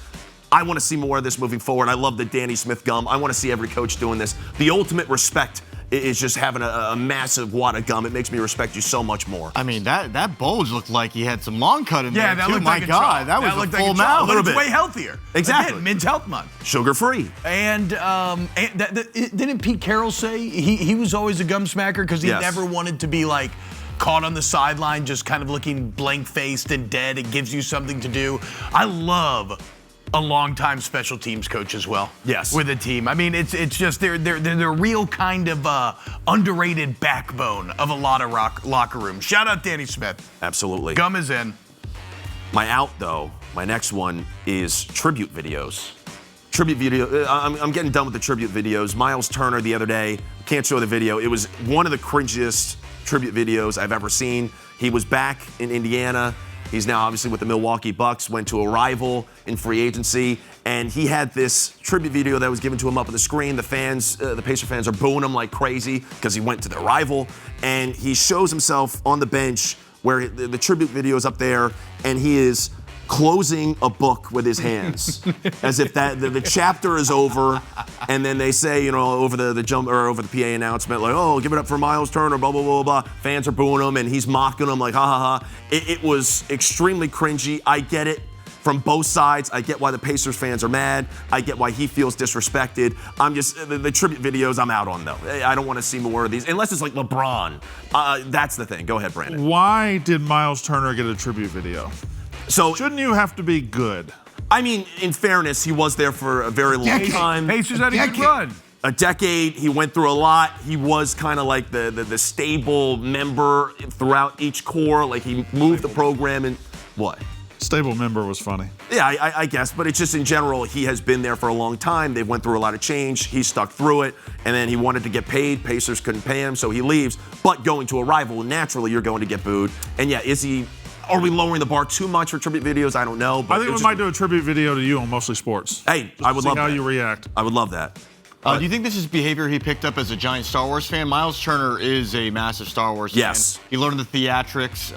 I want to see more of this moving forward. I love the Danny Smith gum. I want to see every coach doing this. The ultimate respect is just having a massive wad of gum. It makes me respect you so much more. I mean, that bulge looked like he had some long cut in Yeah, there, that too. looked My like a God, chop. that was looked a full like a chop, mouth. but Little it's bit. way healthier. Exactly. Again, Men's Health Month. Sugar-free. And didn't Pete Carroll say he was always a gum smacker because he Yes. never wanted to be like caught on the sideline just kind of looking blank-faced and dead? It gives you something to do. I love a longtime special teams coach as well. Yes. With a team. I mean, it's just they're the real kind of underrated backbone of a lot of locker rooms. Shout out Danny Smith. Absolutely. Gum is in. My out, though, my next one is tribute videos. Tribute video. I'm getting done with the tribute videos. Miles Turner the other day, can't show the video. It was one of the cringiest tribute videos I've ever seen. He was back in Indiana. He's now obviously with the Milwaukee Bucks, went to a rival in free agency, and he had this tribute video that was given to him up on the screen. The fans, the Pacer fans are booing him like crazy because he went to their rival, and he shows himself on the bench where the tribute video is up there, and he is closing a book with his hands, as if that the chapter is over, and then they say, over the jump or over the PA announcement, like, oh, give it up for Miles Turner, blah blah blah blah. Fans are booing him, and he's mocking him like, ha ha ha. It was extremely cringy. I get it from both sides. I get why the Pacers fans are mad. I get why he feels disrespected. I'm just the tribute videos I'm out on though. I don't want to see more of these unless it's like LeBron. That's the thing. Go ahead, Brandon. Why did Miles Turner get a tribute video? So shouldn't you have to be good? I mean, in fairness, he was there for a very long time. Pacers had a good run. A decade. He went through a lot. He was kind of like the stable member throughout each core. Like he moved the program and what? Stable member was funny. Yeah, I guess, but it's just in general, he has been there for a long time. They went through a lot of change. He stuck through it, and then he wanted to get paid. Pacers couldn't pay him, so he leaves. But going to a rival, naturally, you're going to get booed. And yeah, are we lowering the bar too much for tribute videos? I don't know. But I think we might do a tribute video to you on Mostly Sports. Hey, I would love that. See how you react. I would love that. Do you think this is behavior he picked up as a giant Star Wars fan? Miles Turner is a massive Star Wars fan. Yes. He learned the theatrics.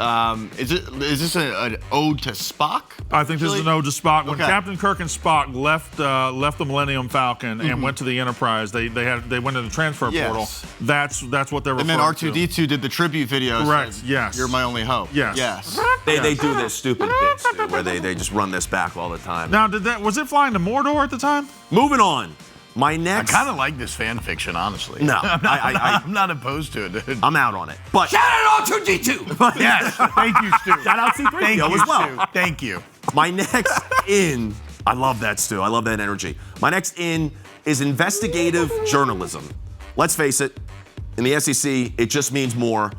Is this an ode to Spock? I think this is an ode to Spock. When Okay. Captain Kirk and Spock left the Millennium Falcon and went to the Enterprise, they went to the transfer portal. That's what they're referring And then to. R2-D2 did the tribute video. Correct, saying, yes. You're my only hope. Yes. They do this stupid bits too, where they just run this back all the time. Now, was it flying to Mordor at the time? Moving on. My I next. kind of like this fan fiction, honestly. No, I'm not opposed to it, dude. I'm out on it. But Shout out to D2. Yes, thank you, Stu. shout out C3PO Thank you, as well. Stu. Thank you. My next in, I love that, Stu. I love that energy. My next in is investigative journalism. Let's face it, in the SEC, it just means more.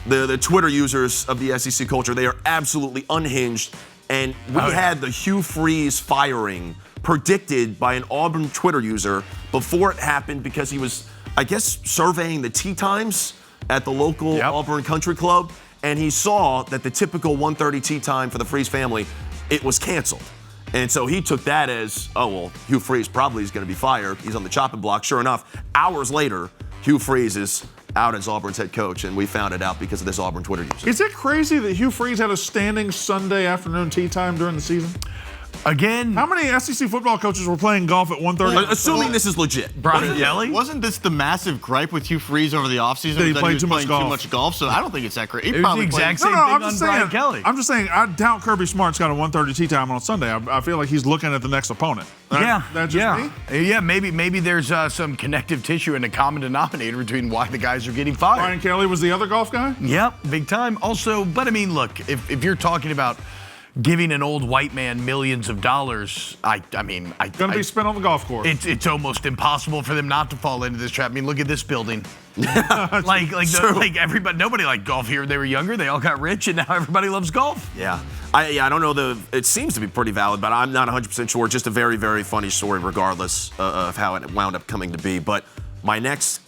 The Twitter users of the SEC culture, they are absolutely unhinged. And we had the Hugh Freeze firing predicted by an Auburn Twitter user before it happened because he was, I guess, surveying the tee times at the local Auburn Country Club. And he saw that the typical 1:30 tee time for the Freeze family, it was canceled. And so he took that as, oh, well, Hugh Freeze probably is going to be fired. He's on the chopping block. Sure enough, hours later, Hugh Freeze is out as Auburn's head coach, and we found it out because of this Auburn Twitter user. Is it crazy that Hugh Freeze had a standing Sunday afternoon tee time during the season? Again, How many SEC football coaches were playing golf at 1:30? Assuming this is legit. Brian Kelly? Wasn't this the massive gripe with Hugh Freeze over the offseason? That he Was played was too much playing golf. Too much golf, so I don't think it's that great. He It was probably the exact played- same thing on Brian Kelly. I'm just saying, I doubt Kirby Smart's got a 1:30 tee time on Sunday. I feel like he's looking at the next opponent. That's just me? Yeah, maybe there's some connective tissue and a common denominator between why the guys are getting fired. Brian Kelly was the other golf guy? Yep, big time. Also, but I mean, look, if you're talking about giving an old white man millions of dollars, Gonna be spent on the golf course. it's almost impossible for them not to fall into this trap. I mean, look at this building. like everybody, nobody liked golf here when they were younger. They all got rich, and now everybody loves golf. Yeah. I don't know it seems to be pretty valid, but I'm not 100% sure. Just a very, very funny story regardless of how it wound up coming to be. But my last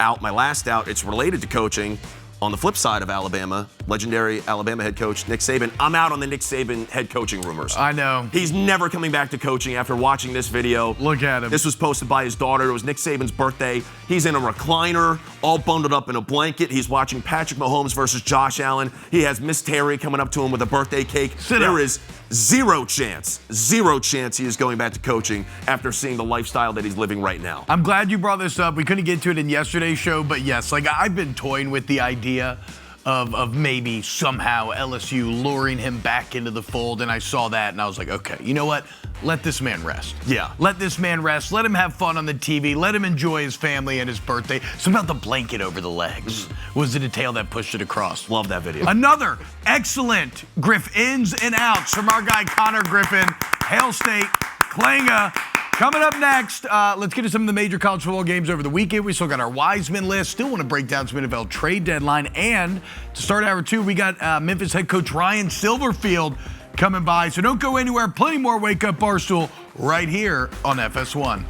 out, it's related to coaching. On the flip side of Alabama, legendary Alabama head coach Nick Saban. I'm out on the Nick Saban head coaching rumors. I know. He's never coming back to coaching after watching this video. Look at him. This was posted by his daughter. It was Nick Saban's birthday. He's in a recliner, all bundled up in a blanket. He's watching Patrick Mahomes versus Josh Allen. He has Miss Terry coming up to him with a birthday cake. There is zero chance he is going back to coaching after seeing the lifestyle that he's living right now. I'm glad you brought this up. We couldn't get to it in yesterday's show, but yes, I've been toying with the idea of maybe somehow LSU luring him back into the fold, and I saw that, and I was like, okay, you know what? Let this man rest. Yeah. Let this man rest. Let him have fun on the TV. Let him enjoy his family and his birthday. Something about the blanket over the legs was the detail that pushed it across. Love that video. Another excellent Griff-Ins and Outs from our guy Connor Griffin. Hail State, Klanga. Coming up next, let's get to some of the major college football games over the weekend. We still got our Heisman list. Still want to break down some NFL trade deadline. And to start hour two, we got Memphis head coach Ryan Silverfield coming by. So don't go anywhere. Plenty more Wake Up Barstool right here on FS1.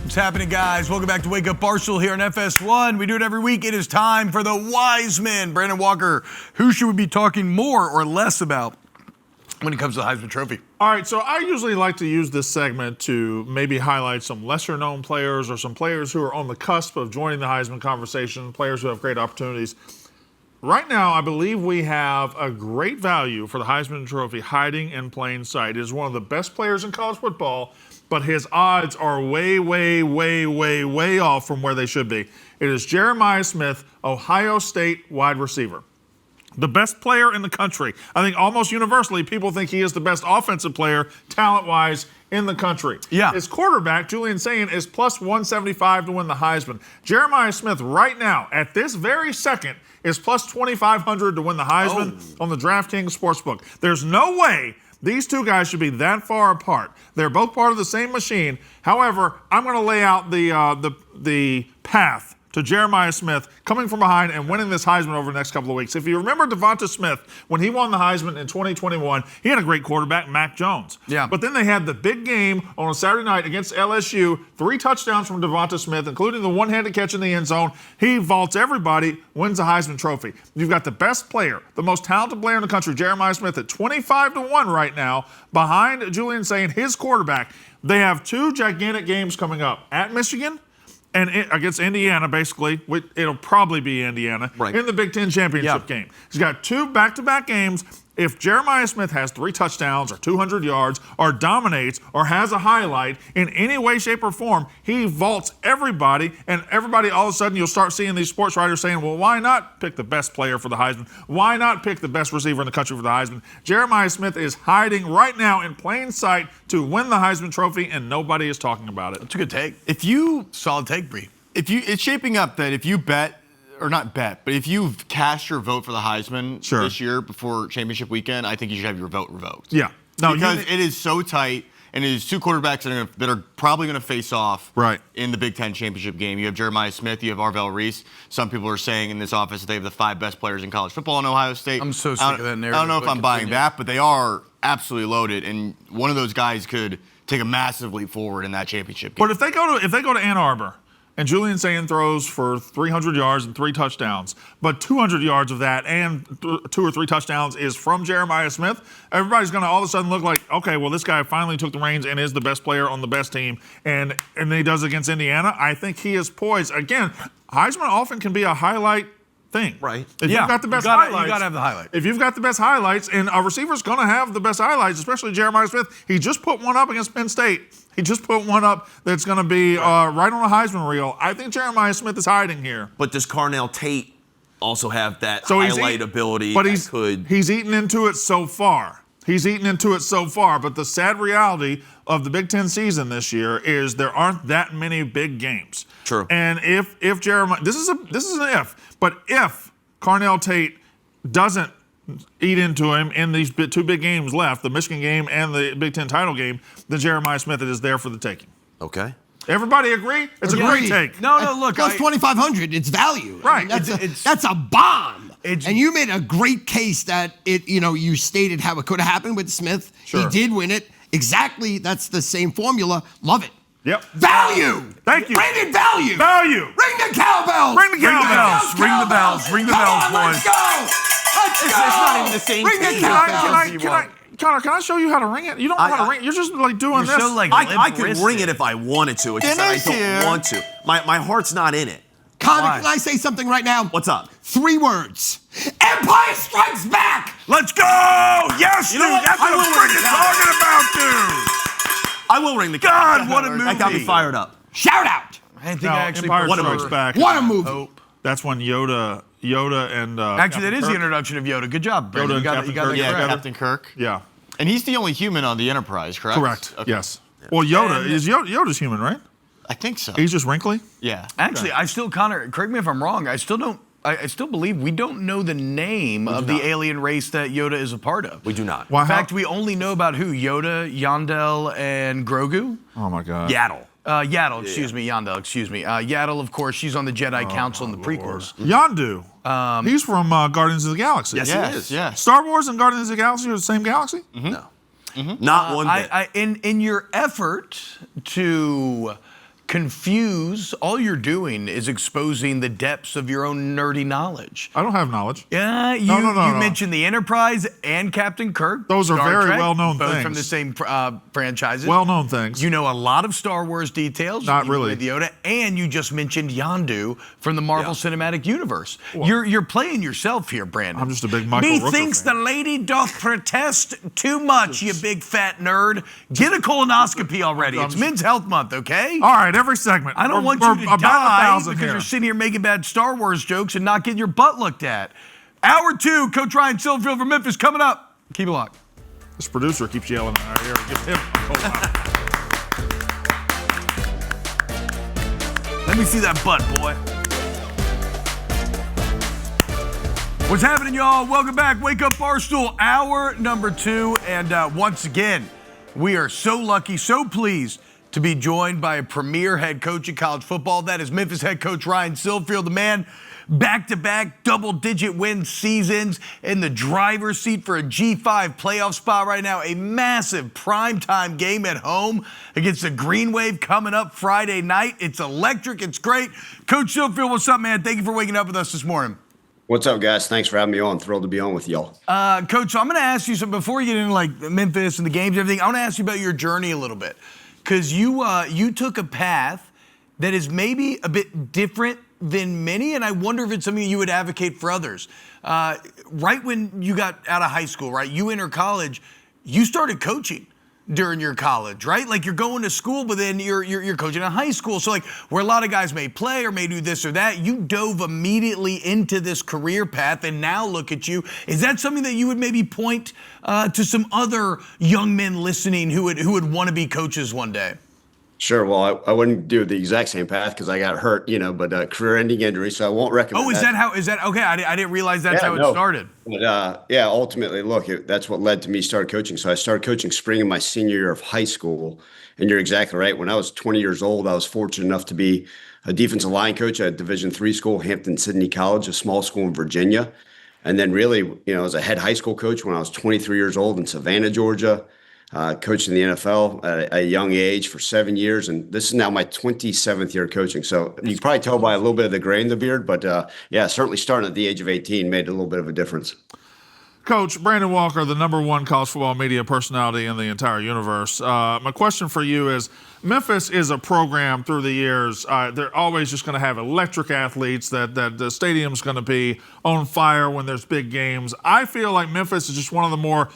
What's happening, guys? Welcome back to Wake Up Barstool here on FS1. We do it every week. It is time for the Wise Men. Brandon Walker, who should we be talking more or less about? when it comes to the Heisman Trophy. All right, so I usually like to use this segment to maybe highlight some lesser-known players or some players who are on the cusp of joining the Heisman conversation, players who have great opportunities. Right now, I believe we have a great value for the Heisman Trophy hiding in plain sight. He is one of the best players in college football, but his odds are way, way, way, way, way off from where they should be. It is Jeremiah Smith, Ohio State wide receiver. The best player in the country. I think almost universally people think he is the best offensive player, talent-wise, in the country. Yeah. His quarterback, Julian Sayin, is plus 175 to win the Heisman. Jeremiah Smith right now, at this very second, is plus 2,500 to win the Heisman on the DraftKings Sportsbook. There's no way these two guys should be that far apart. They're both part of the same machine. However, I'm going to lay out the path to Jeremiah Smith coming from behind and winning this Heisman over the next couple of weeks. If you remember Devonta Smith, when he won the Heisman in 2021, he had a great quarterback, Mac Jones. Yeah. But then they had the big game on a Saturday night against LSU, 3 touchdowns from Devonta Smith, including the one-handed catch in the end zone. He vaults everybody, wins the Heisman Trophy. You've got the best player, the most talented player in the country, Jeremiah Smith, at 25-1 right now, behind Julian Sayin, his quarterback. They have 2 gigantic games coming up at Michigan and against Indiana, basically. It'll probably be Indiana in the Big Ten championship game. He's got 2 back-to-back games. If Jeremiah Smith has 3 touchdowns or 200 yards or dominates or has a highlight in any way, shape, or form, he vaults everybody, and everybody, all of a sudden, you'll start seeing these sports writers saying, well, why not pick the best player for the Heisman? Why not pick the best receiver in the country for the Heisman? Jeremiah Smith is hiding right now in plain sight to win the Heisman Trophy, and nobody is talking about it. That's a good take. Solid take, Bree. It's shaping up that if you bet, or not bet, but if you cast your vote for the Heisman this year before championship weekend, I think you should have your vote revoked. Yeah. Because it is so tight, and it is 2 quarterbacks that are probably going to face off in the Big Ten championship game. You have Jeremiah Smith, you have Arvell Reese. Some people are saying in this office that they have the 5 best players in college football in Ohio State. I'm so sick of that narrative. I don't know if I'm buying that, but they are absolutely loaded, and one of those guys could take a massive leap forward in that championship game. But if they go to Ann Arbor, and Julian Sayin throws for 300 yards and 3 touchdowns, but 200 yards of that and 2 or 3 touchdowns is from Jeremiah Smith, everybody's going to all of a sudden look like, okay, well, this guy finally took the reins and is the best player on the best team, and he does against Indiana. I think he is poised. Again, Heisman often can be a highlight thing. Right. If you've got the best highlights. You got to have the highlight. If you've got the best highlights, and a receiver's going to have the best highlights, especially Jeremiah Smith. He just put one up against Penn State. He just put one up that's going to be right on a Heisman reel. I think Jeremiah Smith is hiding here. But does Carnell Tate also have that highlight ability? But he's eaten into it so far. But the sad reality of the Big Ten season this year is there aren't that many big games. True. And if Jeremiah, this is an if, but if Carnell Tate doesn't eat into him in these 2 big games left, the Michigan game and the Big Ten title game, then Jeremiah Smith is there for the taking. Okay. Everybody agree? It's a great take. No, look. Plus 2,500, it's value. Right. I mean, that's a bomb. And you made a great case that you stated how it could have happened with Smith. Sure. He did win it. Exactly. That's the same formula. Love it. Yep. Value. Thank you. Rated value. Value. Ring the cowbells. Ring the cowbells. Ring the bells. Ring the bells, boys. Let's go. Let's go. It's not even the same Ring thing. the cowbells. Can I show you how to ring it? You don't know how to ring it. You're just like doing this. So, like, I could ring it if I wanted to. It's just that I don't want to. My heart's not in it. Connor, can I say something right now? What's up? 3 words. Empire Strikes Back. Let's go! Yes, dude. That's what I'm freaking talking about, dude. I will ring the God, what a movie. That got me fired up. Shout out. I think I actually Empire prefer- Strikes Back. What a movie. That's when Yoda and Actually, that is Captain the Kirk. introduction of Yoda. Good job, Brady. Yoda You got and that Captain Kirk. correct. Captain Kirk. Yeah. And he's the only human on the Enterprise, correct? Correct. Okay. Yes. Well, Yoda's human, right? I think so. He's just wrinkly. Yeah. Actually, Connor, correct me if I'm wrong. I still believe we don't know the name of the alien race that Yoda is a part of. We do not. Why, In fact, we only know about who? Yoda, Yandel, and Grogu? Oh, my God. Yaddle. Yaddle, excuse me, Yandel, excuse me. Yaddle, of course, she's on the Jedi Council in the prequels. Yondu. He's from Guardians of the Galaxy. Yes, he is. Yes. Star Wars and Guardians of the Galaxy are the same galaxy? No. Not one bit. In your effort to confuse, all you're doing is exposing the depths of your own nerdy knowledge. I don't have knowledge. Yeah, you mentioned the Enterprise and Captain Kirk. Those are Star very Trek, well-known both things. from the same franchises. Well-known things. You know a lot of Star Wars details. Not really. With Yoda, and you just mentioned Yondu from the Marvel Cinematic Universe. Well, you're playing yourself here, Brandon. I'm just a big Michael Rooker Methinks fan. the lady doth protest too much, you big fat nerd. Get a colonoscopy already. It's Men's Health Month, okay? All right, every segment. I don't want you to die because you're sitting here making bad Star Wars jokes and not getting your butt looked at. Hour 2, Coach Ryan Silverfield from Memphis coming up. Keep it locked. This producer keeps yelling in our ear. Give him a whole lot. Let me see that butt, boy. What's happening, y'all? Welcome back. Wake Up Barstool, hour number 2. And once again, we are so lucky, so pleased to be joined by a premier head coach in college football. That is Memphis head coach Ryan Silverfield, the man back-to-back double-digit win seasons in the driver's seat for a G5 playoff spot right now. A massive primetime game at home against the Green Wave coming up Friday night. It's electric. It's great. Coach Silverfield, what's up, man? Thank you for waking up with us this morning. What's up, guys? Thanks for having me on. Thrilled to be on with y'all. Coach, so I'm going to ask you something before we get into like Memphis and the games and everything. I want to ask you about your journey a little bit, because you took a path that is maybe a bit different than many, and I wonder if it's something you would advocate for others. Right when you got out of high school, right, you enter college, you started coaching during your college, right? Like you're going to school, but then you're coaching in high school. So like where a lot of guys may play or may do this or that, you dove immediately into this career path, and now look at you. Is that something that you would maybe point to some other young men listening who would want to be coaches one day? Sure. Well, I wouldn't do the exact same path because I got hurt, but career-ending injury, so I won't recommend that. Oh, is that okay? I didn't realize that's how it started. But ultimately, look, that's what led to me start coaching. So I started coaching spring of my senior year of high school, and you're exactly right. When I was 20 years old, I was fortunate enough to be a defensive line coach at a Division III school, Hampton-Sydney College, a small school in Virginia. And then really, I was a head high school coach when I was 23 years old in Savannah, Georgia. Coached in the NFL at a young age for 7 years, and this is now my 27th year coaching. So you can probably tell by a little bit of the gray in the beard, but certainly starting at the age of 18 made a little bit of a difference. Coach, Brandon Walker, the #1 college football media personality in the entire universe. My question for you is, Memphis is a program through the years. They're always just going to have electric athletes, that the stadium's going to be on fire when there's big games. I feel like Memphis is just one of the more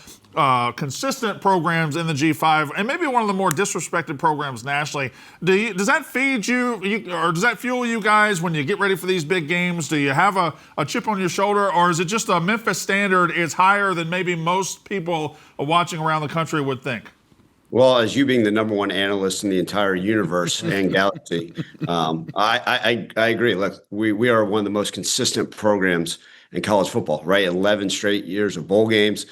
consistent programs in the G5, and maybe one of the more disrespected programs nationally. Does that feed you, or does that fuel you guys when you get ready for these big games? Do you have a chip on your shoulder, or is it just a Memphis standard is higher than maybe most people watching around the country would think? Well, as you being the #1 analyst in the entire universe and galaxy, I agree. Look, we are one of the most consistent programs in college football, right? 11 straight years of bowl games,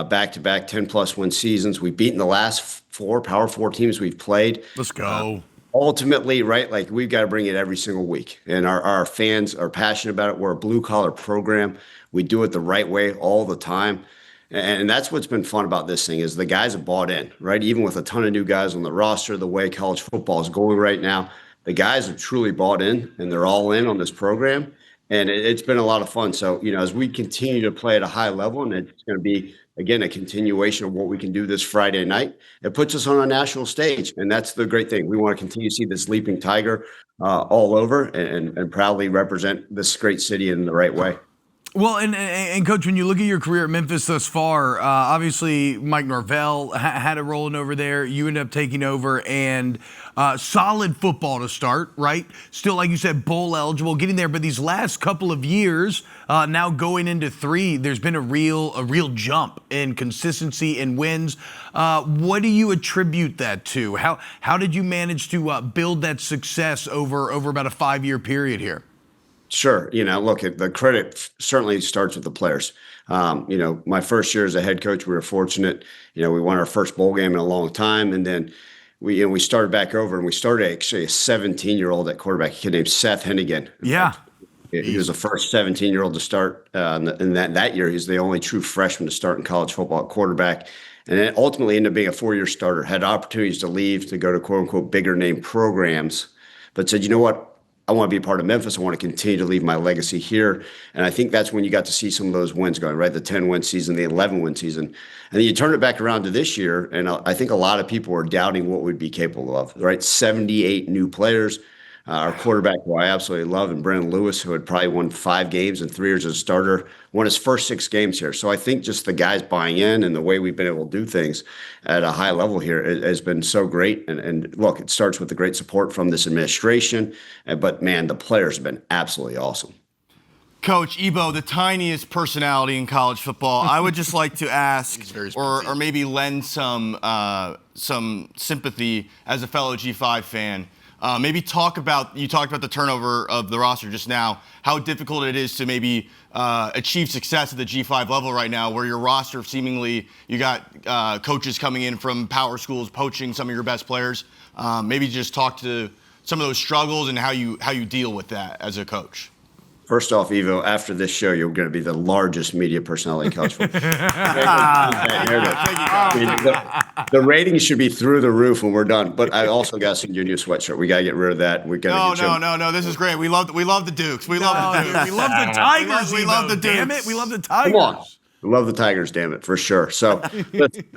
back-to-back 10-plus win seasons. We've beaten the last 4 Power 4 teams we've played. Let's go. Ultimately, right, like we've got to bring it every single week. And our fans are passionate about it. We're a blue-collar program. We do it the right way all the time. And that's what's been fun about this thing is the guys have bought in, right? Even with a ton of new guys on the roster, the way college football is going right now, the guys have truly bought in, and they're all in on this program. And it's been a lot of fun. So, as we continue to play at a high level, and it's going to be, again, a continuation of what we can do this Friday night, it puts us on a national stage. And that's the great thing. We want to continue to see this leaping tiger all over and proudly represent this great city in the right way. Well, and Coach, when you look at your career at Memphis thus far, obviously Mike Norvell had a role in over there. You ended up taking over, and solid football to start, right? Still, like you said, bowl eligible, getting there. But these last couple of years, now going into 3, there's been a real jump in consistency and wins. What do you attribute that to? How did you manage to build that success over about a 5-year period here? Sure. Look, the credit certainly starts with the players. My first year as a head coach, we were fortunate. We won our first bowl game in a long time. And then we started back over, and we started actually a 17-year-old at quarterback, a kid named Seth Hennigan. Yeah. He was the first 17-year-old to start. And that year, he's the only true freshman to start in college football at quarterback. And then ultimately ended up being a 4-year starter, had opportunities to leave to go to quote unquote bigger name programs. but said, you know what? I want to be a part of Memphis. I want to continue to leave my legacy here. And I think that's when you got to see some of those wins going, right? The 10-win season, the 11-win season. And then you turn it back around to this year, and I think a lot of people were doubting what we'd be capable of, right? 78 new players. Our quarterback, who I absolutely love, and Brendan Lewis, who had probably won 5 games in 3 years as a starter, won his first 6 games here. So I think just the guys buying in and the way we've been able to do things at a high level here has been so great. And look, it starts with the great support from this administration, but man, the players have been absolutely awesome. Coach Ebo, the tiniest personality in college football. I would just like to ask, or maybe lend some sympathy as a fellow G5 fan. Maybe talk about, you talked about the turnover of the roster just now, how difficult it is to maybe achieve success at the G5 level right now, where your roster seemingly, you got coaches coming in from power schools, poaching some of your best players. Maybe just talk to some of those struggles and how you deal with that as a coach. First off, Evo, after this show, you're going to be the largest media personality in college football. The ratings should be through the roof when we're done. But I also got to send you a new sweatshirt. We got to get rid of that. We got to No. This is great. We love the Dukes. We love the Dukes. We love the Tigers. We love the Dukes. Damn it. We love the Tigers. Come on. We love the Tigers, damn it, for sure. So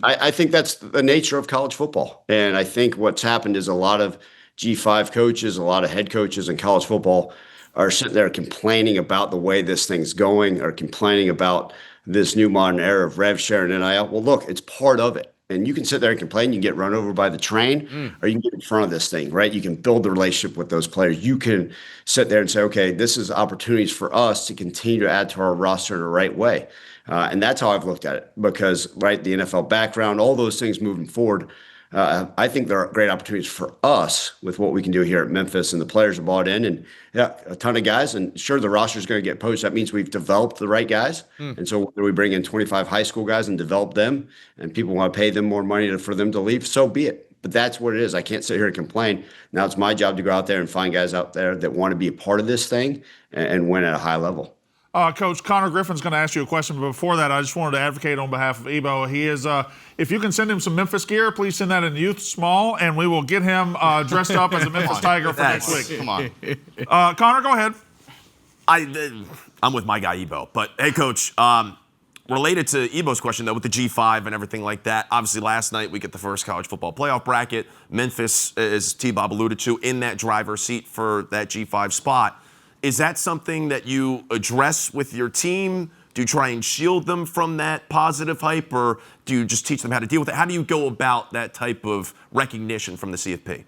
I think that's the nature of college football. And I think what's happened is a lot of G5 coaches, a lot of head coaches in college football are sitting there complaining about the way this thing's going, or complaining about this new modern era of rev share and NIL. Well, look, it's part of it. And you can sit there and complain. You can get run over by the train, or you can get in front of this thing, right? You can build the relationship with those players. You can sit there and say, okay, this is opportunities for us to continue to add to our roster in the right way. And that's how I've looked at it, because, right, the NFL background, all those things moving forward, I think there are great opportunities for us with what we can do here at Memphis, and the players are bought in, and yeah, a ton of guys. And sure, the roster is going to get poached. That means we've developed the right guys. And so whether we bring in 25 high school guys and develop them, and people want to pay them more money for them to leave, so be it. But that's what it is. I can't sit here and complain. Now it's my job to go out there and find guys out there that want to be a part of this thing and win at a high level. Coach, Connor Griffin's going to ask you a question, but before that, I just wanted to advocate on behalf of Ebo. He is, if you can send him some Memphis gear, please send that in youth small, and we will get him dressed up as a Memphis Tiger for next week. Come on. Connor, go ahead. I'm with my guy Ebo, but hey, Coach, related to Ebo's question though, with the G5 and everything like that, obviously last night we get the first college football playoff bracket. Memphis, as T-Bob alluded to, in that driver's seat for that G5 spot. Is that something that you address with your team? Do you try and shield them from that positive hype, or do you just teach them how to deal with it? How do you go about that type of recognition from the CFP?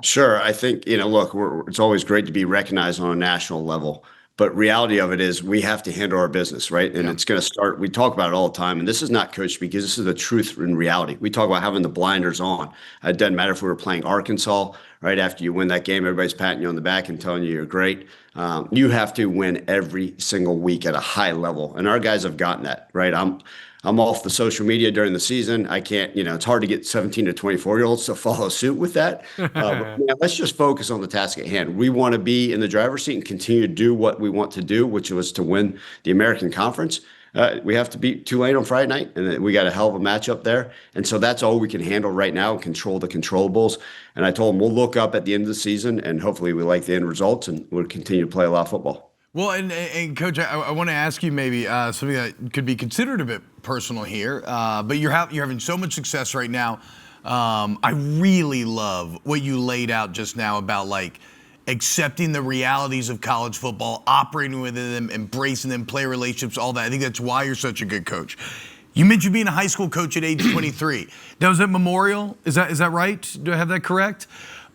Sure. I think, look, it's always great to be recognized on a national level. But reality of it is we have to handle our business, right? And it's going to start, we talk about it all the time, and this is not coach speak, this is the truth in reality. We talk about having the blinders on. It doesn't matter if we were playing Arkansas, right after you win that game, everybody's patting you on the back and telling you you're great. You have to win every single week at a high level. And our guys have gotten that, right? I'm off the social media during the season. I can't, it's hard to get 17 to 24-year-olds to follow suit with that. Let's just focus on the task at hand. We want to be in the driver's seat and continue to do what we want to do, which was to win the American Conference. We have to beat Tulane on Friday night, and we got a hell of a matchup there. And so that's all we can handle right now, control the controllables. And I told them we'll look up at the end of the season, and hopefully we like the end results, and we'll continue to play a lot of football. Well, and Coach, I want to ask you maybe something that could be considered a bit personal here, but you're having so much success right now. I really love what you laid out just now about accepting the realities of college football, operating within them, embracing them, player relationships, all that. I think that's why you're such a good coach. You mentioned being a high school coach at age 23. That was at Memorial. Is that right? Do I have that correct?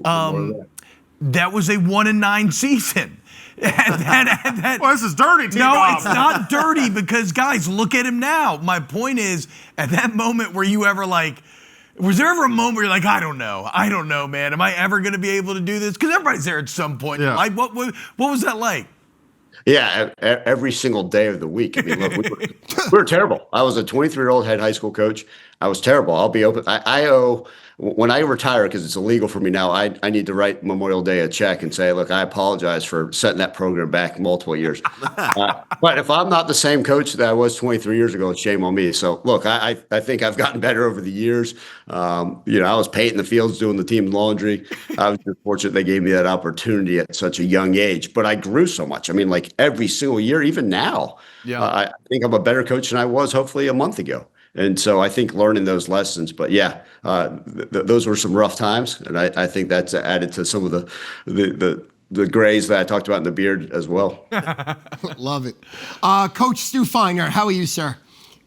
That was a 1-9 season. Well, this is dirty, T-Bob. No, it's not dirty because, guys, look at him now. My point is, at that moment, were you ever was there ever a moment where you're like, I don't know, man. Am I ever going to be able to do this? Because everybody's there at some point. Yeah. What was that like? Yeah, every single day of the week. I mean, look, we were terrible. I was a 23-year-old head high school coach. I was terrible. I'll be open. I owe, when I retire, because it's illegal for me now, I need to write Memorial Day a check and say, look, I apologize for setting that program back multiple years. But if I'm not the same coach that I was 23 years ago, it's shame on me. So look, I think I've gotten better over the years. I was painting the fields, doing the team laundry. I was just fortunate they gave me that opportunity at such a young age. But I grew so much. I mean, like every single year, even now, I think I'm a better coach than I was hopefully a month ago. And so I think learning those lessons, but those were some rough times, and I think that's added to some of the grays that I talked about in the beard as well. Love it. Coach Stu Feiner, how are you, sir?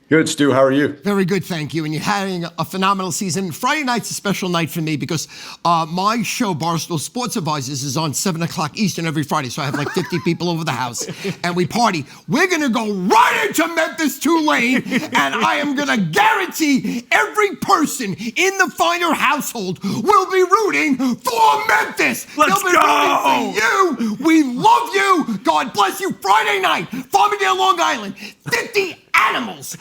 Good, Stu. How are you? Very good, thank you. And you're having a phenomenal season. Friday night's a special night for me because my show, Barstool Sports Advisors, is on 7 o'clock Eastern every Friday. So I have like 50 people over the house, and we party. We're going to go right into Memphis Tulane, and I am going to guarantee every person in the Feiner household will be rooting for Memphis. Let's They'll be go. rooting for you. We love you. God bless you. Friday night, Farmingdale, Long Island, 50 animals,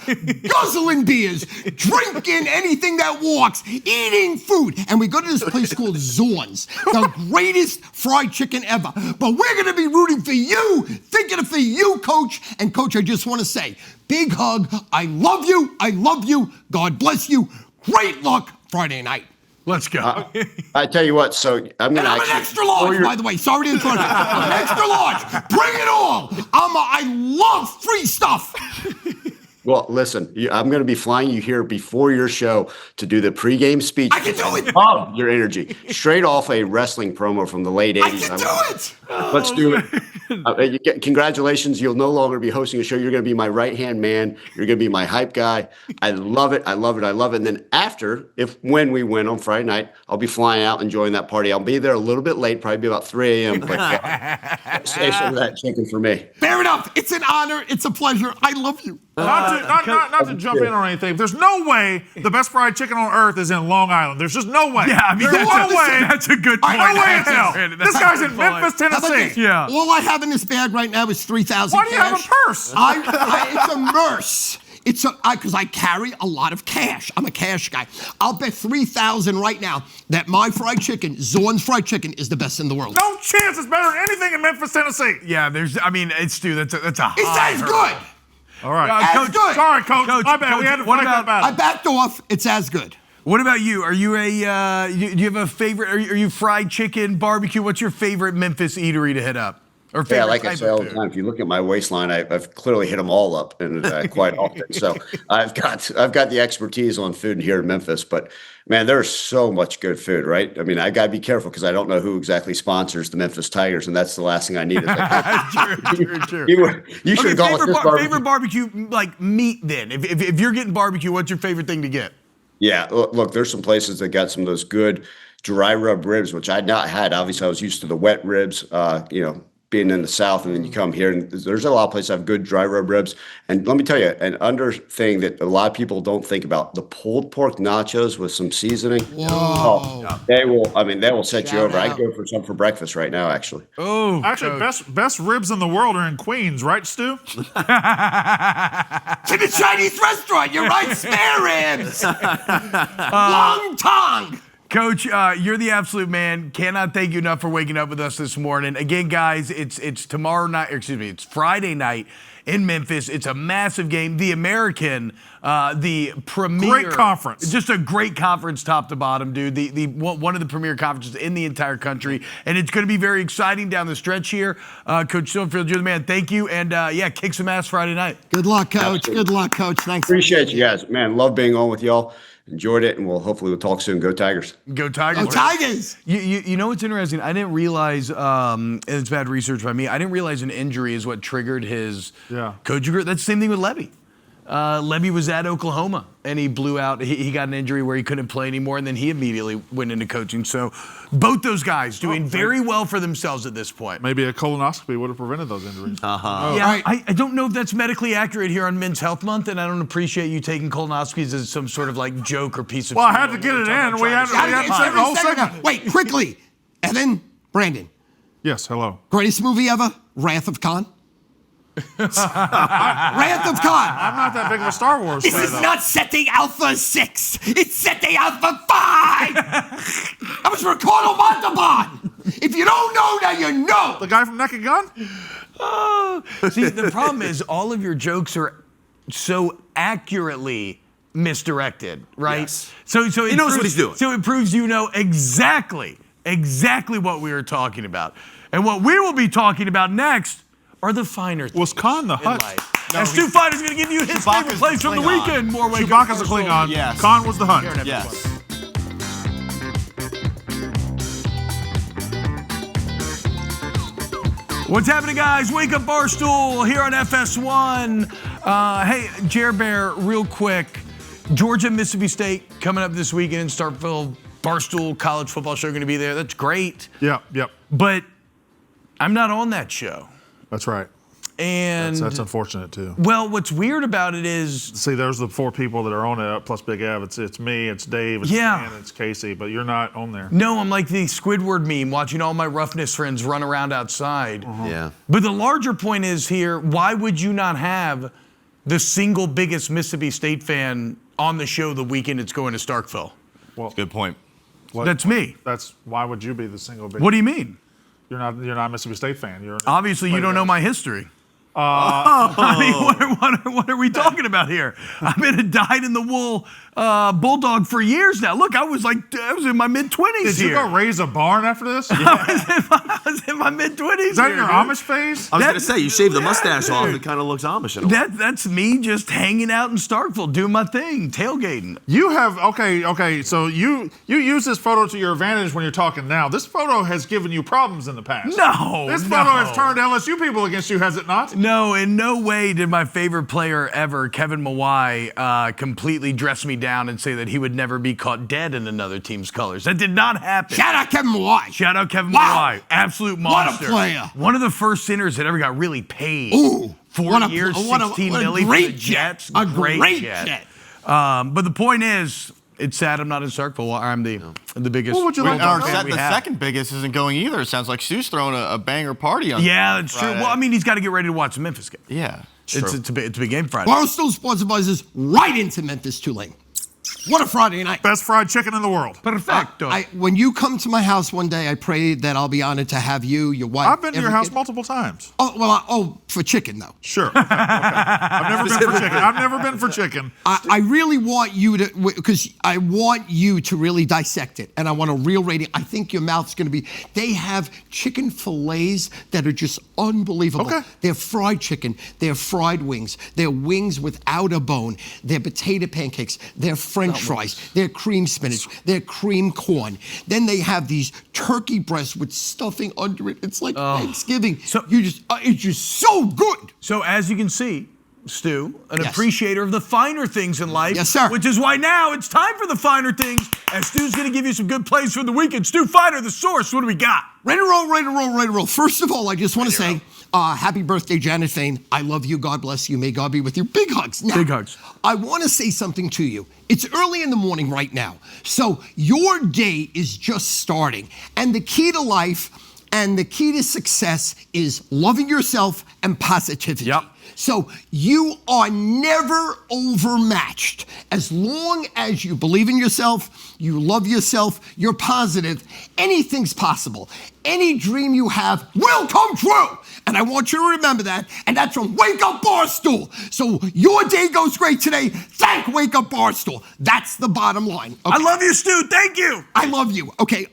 guzzling beers, drinking anything that walks, eating food. And we go to this place called Zorn's, the greatest fried chicken ever. But we're going to be rooting for you, thinking for you, Coach. And Coach, I just want to say, big hug. I love you. I love you. God bless you. Great luck Friday night. Let's go. I tell you what, so I'm going to I'm an extra large, by the way. Sorry to interrupt you. I'm an extra large. Bring it all. I love free stuff. Well, listen, I'm going to be flying you here before your show to do the pregame speech. I can do it. Oh, your energy. Straight off a wrestling promo from the late 80s. I can do it. Let's do it. Congratulations. You'll no longer be hosting a show. You're going to be my right-hand man. You're going to be my hype guy. I love it. I love it. I love it. And then after, when we win on Friday night, I'll be flying out enjoying that party. I'll be there a little bit late, probably be about 3 a.m. But stay some of that chicken for me. Fair enough. It's an honor. It's a pleasure. I love you. Not to jump in on anything. There's no way the best fried chicken on earth is in Long Island. There's just no way. Yeah, I mean, there's no way. That's a good point. No way in hell. Brandon, This guy's in Memphis, How about Tennessee. this? Yeah. All I have in this bag right now is 3,000 Why do you have a cash. purse? It's a merce. Because I carry a lot of cash. I'm a cash guy. I'll bet 3,000 right now that my fried chicken, Zorn's fried chicken, is the best in the world. No chance it's better than anything in Memphis, Tennessee. Yeah, it's Stu. That's a It's high as hurdle. good. All right. As Coach, good. Sorry, Coach. Coach, My bad. Coach, We had to what fight that about- I battle. backed off. It's as good. What about you? Are you do you have a favorite? Are you fried chicken, barbecue? What's your favorite Memphis eatery to hit up? Or favorite Yeah, like I type say all of the food? time, if you look at my waistline, I've clearly hit them all up, and quite often. So I've got the expertise on food here in Memphis. But man, there's so much good food, right? I mean, I gotta be careful because I don't know who exactly sponsors the Memphis Tigers, and that's the last thing I need. True. You should have gone with this barbecue. Favorite barbecue like meat then. If you're getting barbecue, what's your favorite thing to get? Yeah, look, there's some places that got some of those good dry rub ribs, which I'd not had. Obviously, I was used to the wet ribs, being in the South, and then you come here, and there's a lot of places that have good dry rub ribs. And let me tell you, an under thing that a lot of people don't think about, the pulled pork nachos with some seasoning. Whoa. Oh, they will set you Shout over. out. I'd go for some for breakfast right now, actually. Oh, Actually, best ribs in the world are in Queens, right, Stu? To the Chinese restaurant. You're right. Spare ribs. Long tongue. Coach, you're the absolute man. Cannot thank you enough for waking up with us this morning. Again, guys, it's tomorrow night. It's Friday night in Memphis. It's a massive game. The American, the premier, Great conference. just a great conference, top to bottom, dude. The one of the premier conferences in the entire country, and it's going to be very exciting down the stretch here. Coach Silverfield, you're the man. Thank you, and kick some ass Friday night. Good luck, Coach. Absolutely. Good luck, Coach. Thanks. Appreciate you guys, man. Love being on with y'all. Enjoyed it, and hopefully we'll talk soon. Go Tigers. Go Tigers. Go Tigers. You know what's interesting? I didn't realize, and it's bad research by me, I didn't realize an injury is what triggered his coaching career. That's the same thing with Lebby. Lebby was at Oklahoma, and he blew out. He got an injury where he couldn't play anymore, and then he immediately went into coaching. So both those guys doing very well for themselves at this point. Maybe a colonoscopy would have prevented those injuries. Yeah, I don't know if that's medically accurate here on Men's Health Month, and I don't appreciate you taking colonoscopies as some sort of like joke or piece of. Well, I had to get it in. We had It's the every whole second. segment. Wait, quickly. Evan, Brandon, Yes, hello. greatest movie ever, Wrath of Khan. Wrath of Khan. I'm not that big of a Star Wars This fan, is though. not setting Alpha 6. It's setting Alpha 5. That was Ricardo Montalban. If you don't know, now you know. The guy from Naked Gun? See, the problem is all of your jokes are so accurately misdirected, right? Yes. So He knows what he's doing. So it proves you know exactly what we were talking about. And what we will be talking about next are the finer things Was Khan the in Hut? life. No, and Stu Feiner's going to give you his Chewbacca's favorite place the from the Klingon. weekend. More Wake Up Chewbacca's a Barstool. Klingon. Yes. Khan was the Hutt. Yes. What's happening, guys? Wake Up Barstool here on FS1. Hey, Jer Bear, real quick. Georgia, Mississippi State coming up this weekend in Starkville. Barstool College Football Show going to be there. That's great. Yep. But I'm not on that show. That's right. And That's unfortunate, too. well, what's weird about it is See, there's the 4 people that are on it, plus Big Ev. It's me, it's Dave, it's Yeah. Dan, it's Casey, but you're not on there. no, I'm like the Squidward meme, watching all my roughness friends run around outside. Yeah. But the larger point is here, why would you not have the single biggest Mississippi State fan on the show the weekend it's going to Starkville? Good point. That's me. Why would you be the single big? What do you mean? You're not a Mississippi State fan. You're Obviously, you don't know my history. I mean, what are we talking about here? I've been a dyed-in-the-wool bulldog for years now. Look, I was in my mid-20s Did here. you go raise a barn after this? I was in my mid-20s. Is that here, your dude. Amish phase? I was going to say, you shave the Yeah, mustache off, dude. it kind of looks Amish in a way. That's me just hanging out in Starkville, doing my thing, tailgating. You have okay. So you use this photo to your advantage when you're talking now. This photo has given you problems in the past. No, This no. photo has turned LSU people against you, has it not? No, in no way did my favorite player ever, Kevin Mawai, completely dress me down and say that he would never be caught dead in another team's colors. That did not happen. Shout out Kevin Mawai. Shout out Kevin Wow. Mawai. Absolute What a monster. player. One of the first sinners that ever got really paid. Ooh, 4 what a- years, what a- 16 what a milli for great the Jets. jet. A great jet. But the point is, it's sad I'm not in Starkville. I'm the biggest. What would you like Bulldog to fan know? we The have. second biggest isn't going either. It sounds like Stu's throwing a banger party on. Yeah, that's true. Friday. Well, I mean, he's got to get ready to watch the Memphis game. Yeah. It's a big game Friday. Barstool Sports Advisors right into Memphis, Tulane. What a Friday night. Best fried chicken in the world. Perfecto. When you come to my house one day, I pray that I'll be honored to have you, your wife. I've been to your house everything. multiple times. Oh, well, for chicken, though. Sure. Okay. I've never been for chicken. I really want you to, because I want you to really dissect it, and I want a real rating. I think your mouth's going to be, they have chicken fillets that are just unbelievable. Okay. They're fried chicken. They're fried wings. They're wings without a bone. They're potato pancakes. They're French fries. They're cream spinach. They're cream corn. Then they have these turkey breasts with stuffing under it. It's like Thanksgiving. So- It's just so good. So as you can see, Stu, an Yes. appreciator of the finer things in life. Yes, sir. Which is why now it's time for the finer things. And Stu's going to give you some good plays for the weekend. Stu Feiner, the source. What do we got? Ready to roll, ready to roll, ready to roll. First of all, I just want to say, happy birthday, Janet Fain. I love you. God bless you. May God be with you. Big hugs. Now, Big hugs. I want to say something to you. It's early in the morning right now. So your day is just starting. And the key to life and the key to success is loving yourself and positivity. Yep. So you are never overmatched. As long as you believe in yourself, you love yourself, you're positive, anything's possible. Any dream you have will come true. And I want you to remember that. And that's from Wake Up Barstool. So your day goes great today. Thank Wake Up Barstool. That's the bottom line. Okay? I love you, Stu. Thank you. I love you. Okay,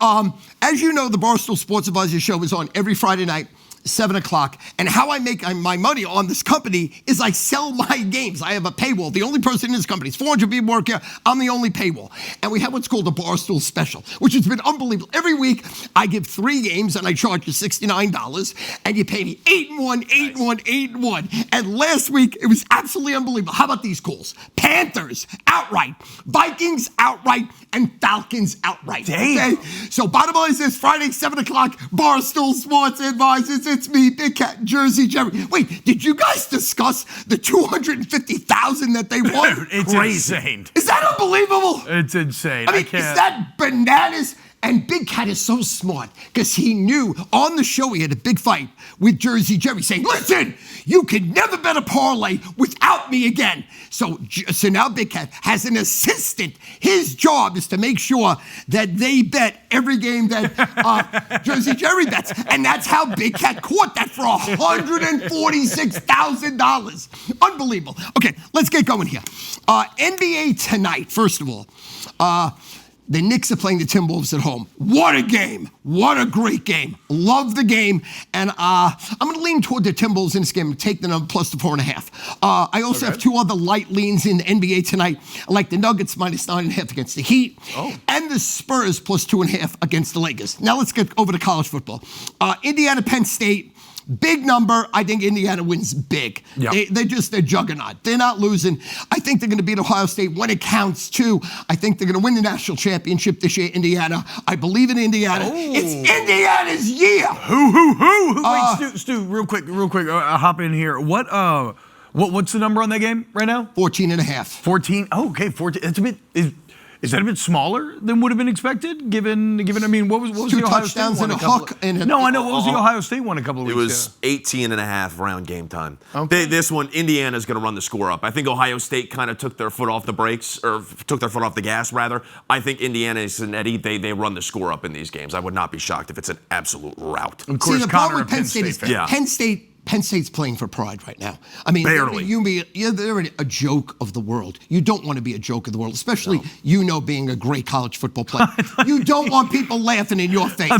as you know, the Barstool Sports Advisor Show is on every Friday night, 7 o'clock. And how I make my money on this company is I sell my games. I have a paywall. The only person in this company, it's 400 people work here. I'm the only paywall. And we have what's called the Barstool Special, which has been unbelievable. Every week, I give 3 games and I charge you $69. And you pay me 8-1, 8-1, 8-1. And last week, it was absolutely unbelievable. How about these calls? Panthers outright, Vikings outright, and Falcons outright. Damn. Okay? So bottom line is this, Friday, 7 o'clock, Barstool Sports Advisors. It's me, Big Cat, Jersey Jerry. Wait, did you guys discuss the $250,000 that they won? Dude, it's insane. Is that unbelievable? It's insane. I mean, can't. is that bananas? And Big Cat is so smart because he knew on the show he had a big fight with Jersey Jerry saying, listen, you can never bet a parlay without me again. So now Big Cat has an assistant. His job is to make sure that they bet every game that Jersey Jerry bets. And that's how Big Cat caught that for $146,000. Unbelievable. Okay, let's get going here. NBA tonight, first of all. The Knicks are playing the Timberwolves at home. What a game. What a great game. Love the game. And I'm going to lean toward the Timberwolves in this game and take the number plus the 4.5. I also have two other light leans in the NBA tonight. I like the Nuggets minus 9.5 against the Heat. And the Spurs plus 2.5 against the Lakers. Now let's get over to college football. Indiana, Penn State. Big number. I think Indiana wins big. Yep. They're juggernaut. They're not losing. I think they're going to beat Ohio State when it counts, too. I think they're going to win the national championship this year, Indiana. I believe in Indiana. It's Indiana's year. Wait, Stu, real quick, hop in here. What's the number on that game right now? 14.5. 14? Oh, okay, 14. That's a bit... Is that a bit smaller than would have been expected? Given, I mean, what was two the Ohio touchdowns State one? And a hook. No, I know. What was the Ohio State one a couple of weeks ago? It was 18.5 around game time. Okay. This one, Indiana's going to run the score up. I think Ohio State kind of took their foot off the brakes, or took their foot off the gas, rather. I think Indiana and Cincinnati, they run the score up in these games. I would not be shocked if it's an absolute rout. Of course, the problem with Penn State is Penn State's playing for pride right now. I mean, barely. They're a joke of the world. You don't want to be a joke of the world, especially being a great college football player. You don't want people laughing in your face.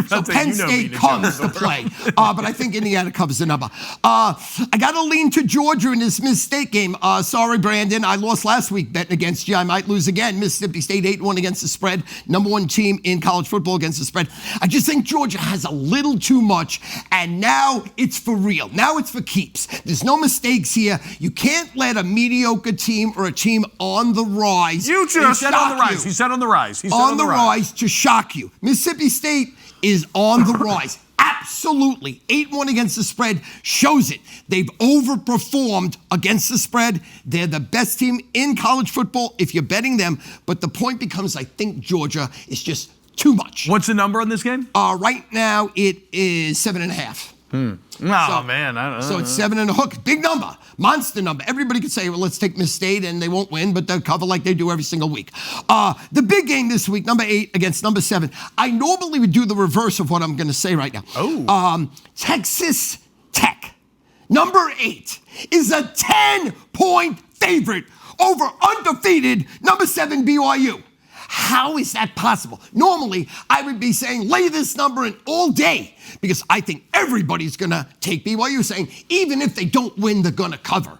So Penn State comes to play. But I think Indiana covers the number. I got to lean to Georgia in this Mississippi State game. Sorry, Brandon. I lost last week betting against you. I might lose again. Mississippi State 8-1 against the spread. Number one team in college football against the spread. I just think Georgia has a little too much, and now it's for real. Now it's for keeps. There's no mistakes here. You can't let a mediocre team or a team on the rise. You just said on the rise. He said on the rise. He said on the rise to shock you. Mississippi State is on the rise. Absolutely. 8-1 against the spread shows it. They've overperformed against the spread. They're the best team in college football if you're betting them. But the point becomes, I think Georgia is just too much. What's the number on this game? Right now it is 7.5. Man, I don't know. So it's 7 and a hook. Big number. Monster number. Everybody could say, well, let's take Miss State and they won't win, but they'll cover like they do every single week. The big game this week, number 8 against number 7. I normally would do the reverse of what I'm going to say right now. Texas Tech, number 8, is a 10-point favorite over undefeated number 7 BYU. How is that possible? Normally, I would be saying lay this number in all day because I think everybody's going to take BYU, saying even if they don't win, they're going to cover.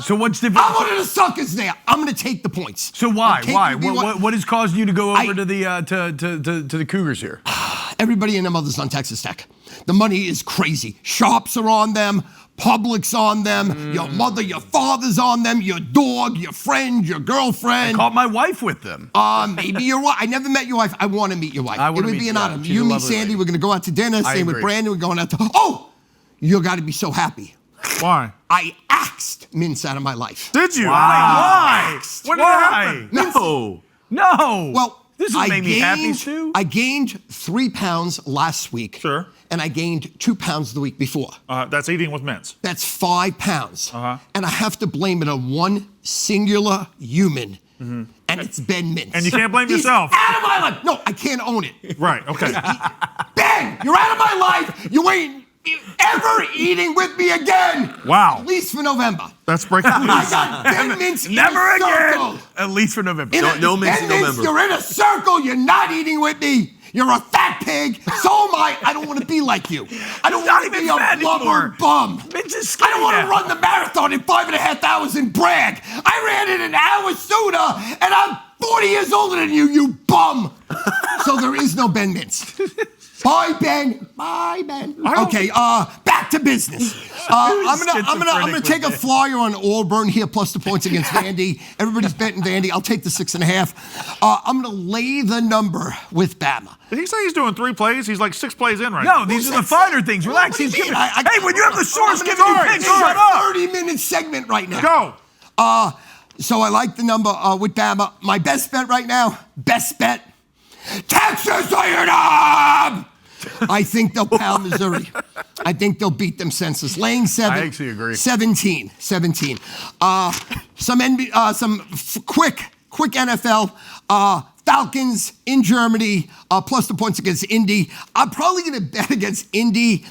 So what's different? I'm one of the suckers there. I'm going to take the points. So why? Why? What has caused you to go over to the Cougars here? Everybody and their mother's on Texas Tech. The money is crazy. Sharps are on them. Public's on them, your mother, your father's on them, your dog, your friend, your girlfriend. I caught my wife with them. Maybe your wife. I never met your wife. I want to meet your wife. It would be an honor. You meet Sandy. We're going to go out to dinner. Same with Brandon. We're going out to... Oh! You got to be so happy. Why? I axed Mince out of my life. Did you? Why? When did that happen? No. Well, this has made me happy, Stu. I gained 3 pounds last week. Sure. And I gained 2 pounds the week before. That's eating with mints. That's 5 pounds. And I have to blame it on one singular human. And it's Ben Mintz. And you can't blame yourself. Out of my life. No, I can't own it. Right, okay. Ben, you're out of my life. You ain't ever eating with me again. Wow. At least for November. That's breaking news. I got Ben Mintz Never in a circle. again. At least for November. No mints in Ben November. Mintz, you're in a circle. You're not eating with me. You're a fat pig. So am I. I don't want to be like you. I don't want to be a blubber bum. I don't want to run the marathon in 5.5 hours and brag. I ran it an hour sooner, and I'm 40 years older than you, you bum. So there is no Ben Mintz. Bye, Ben. Bye, Ben. Okay, back to business. I'm gonna take a flyer on Auburn here, plus the points against Vandy. Everybody's betting Vandy. I'll take the 6.5. I'm gonna lay the number with Bama. Did he say he's doing 3 plays? He's like 6 plays in right now. No, these are the finer things. Relax. He's giving. Hey, when you have the source giving you picks, shut shut up. 30-minute segment right now. Go. So I like the number with Bama. My best bet right now, Texas A&M! I think they'll pound Missouri. I think they'll beat them senseless. Laying 7. I actually agree. 17. Some quick NFL. Falcons in Germany, plus the points against Indy. I'm probably going to bet against Indy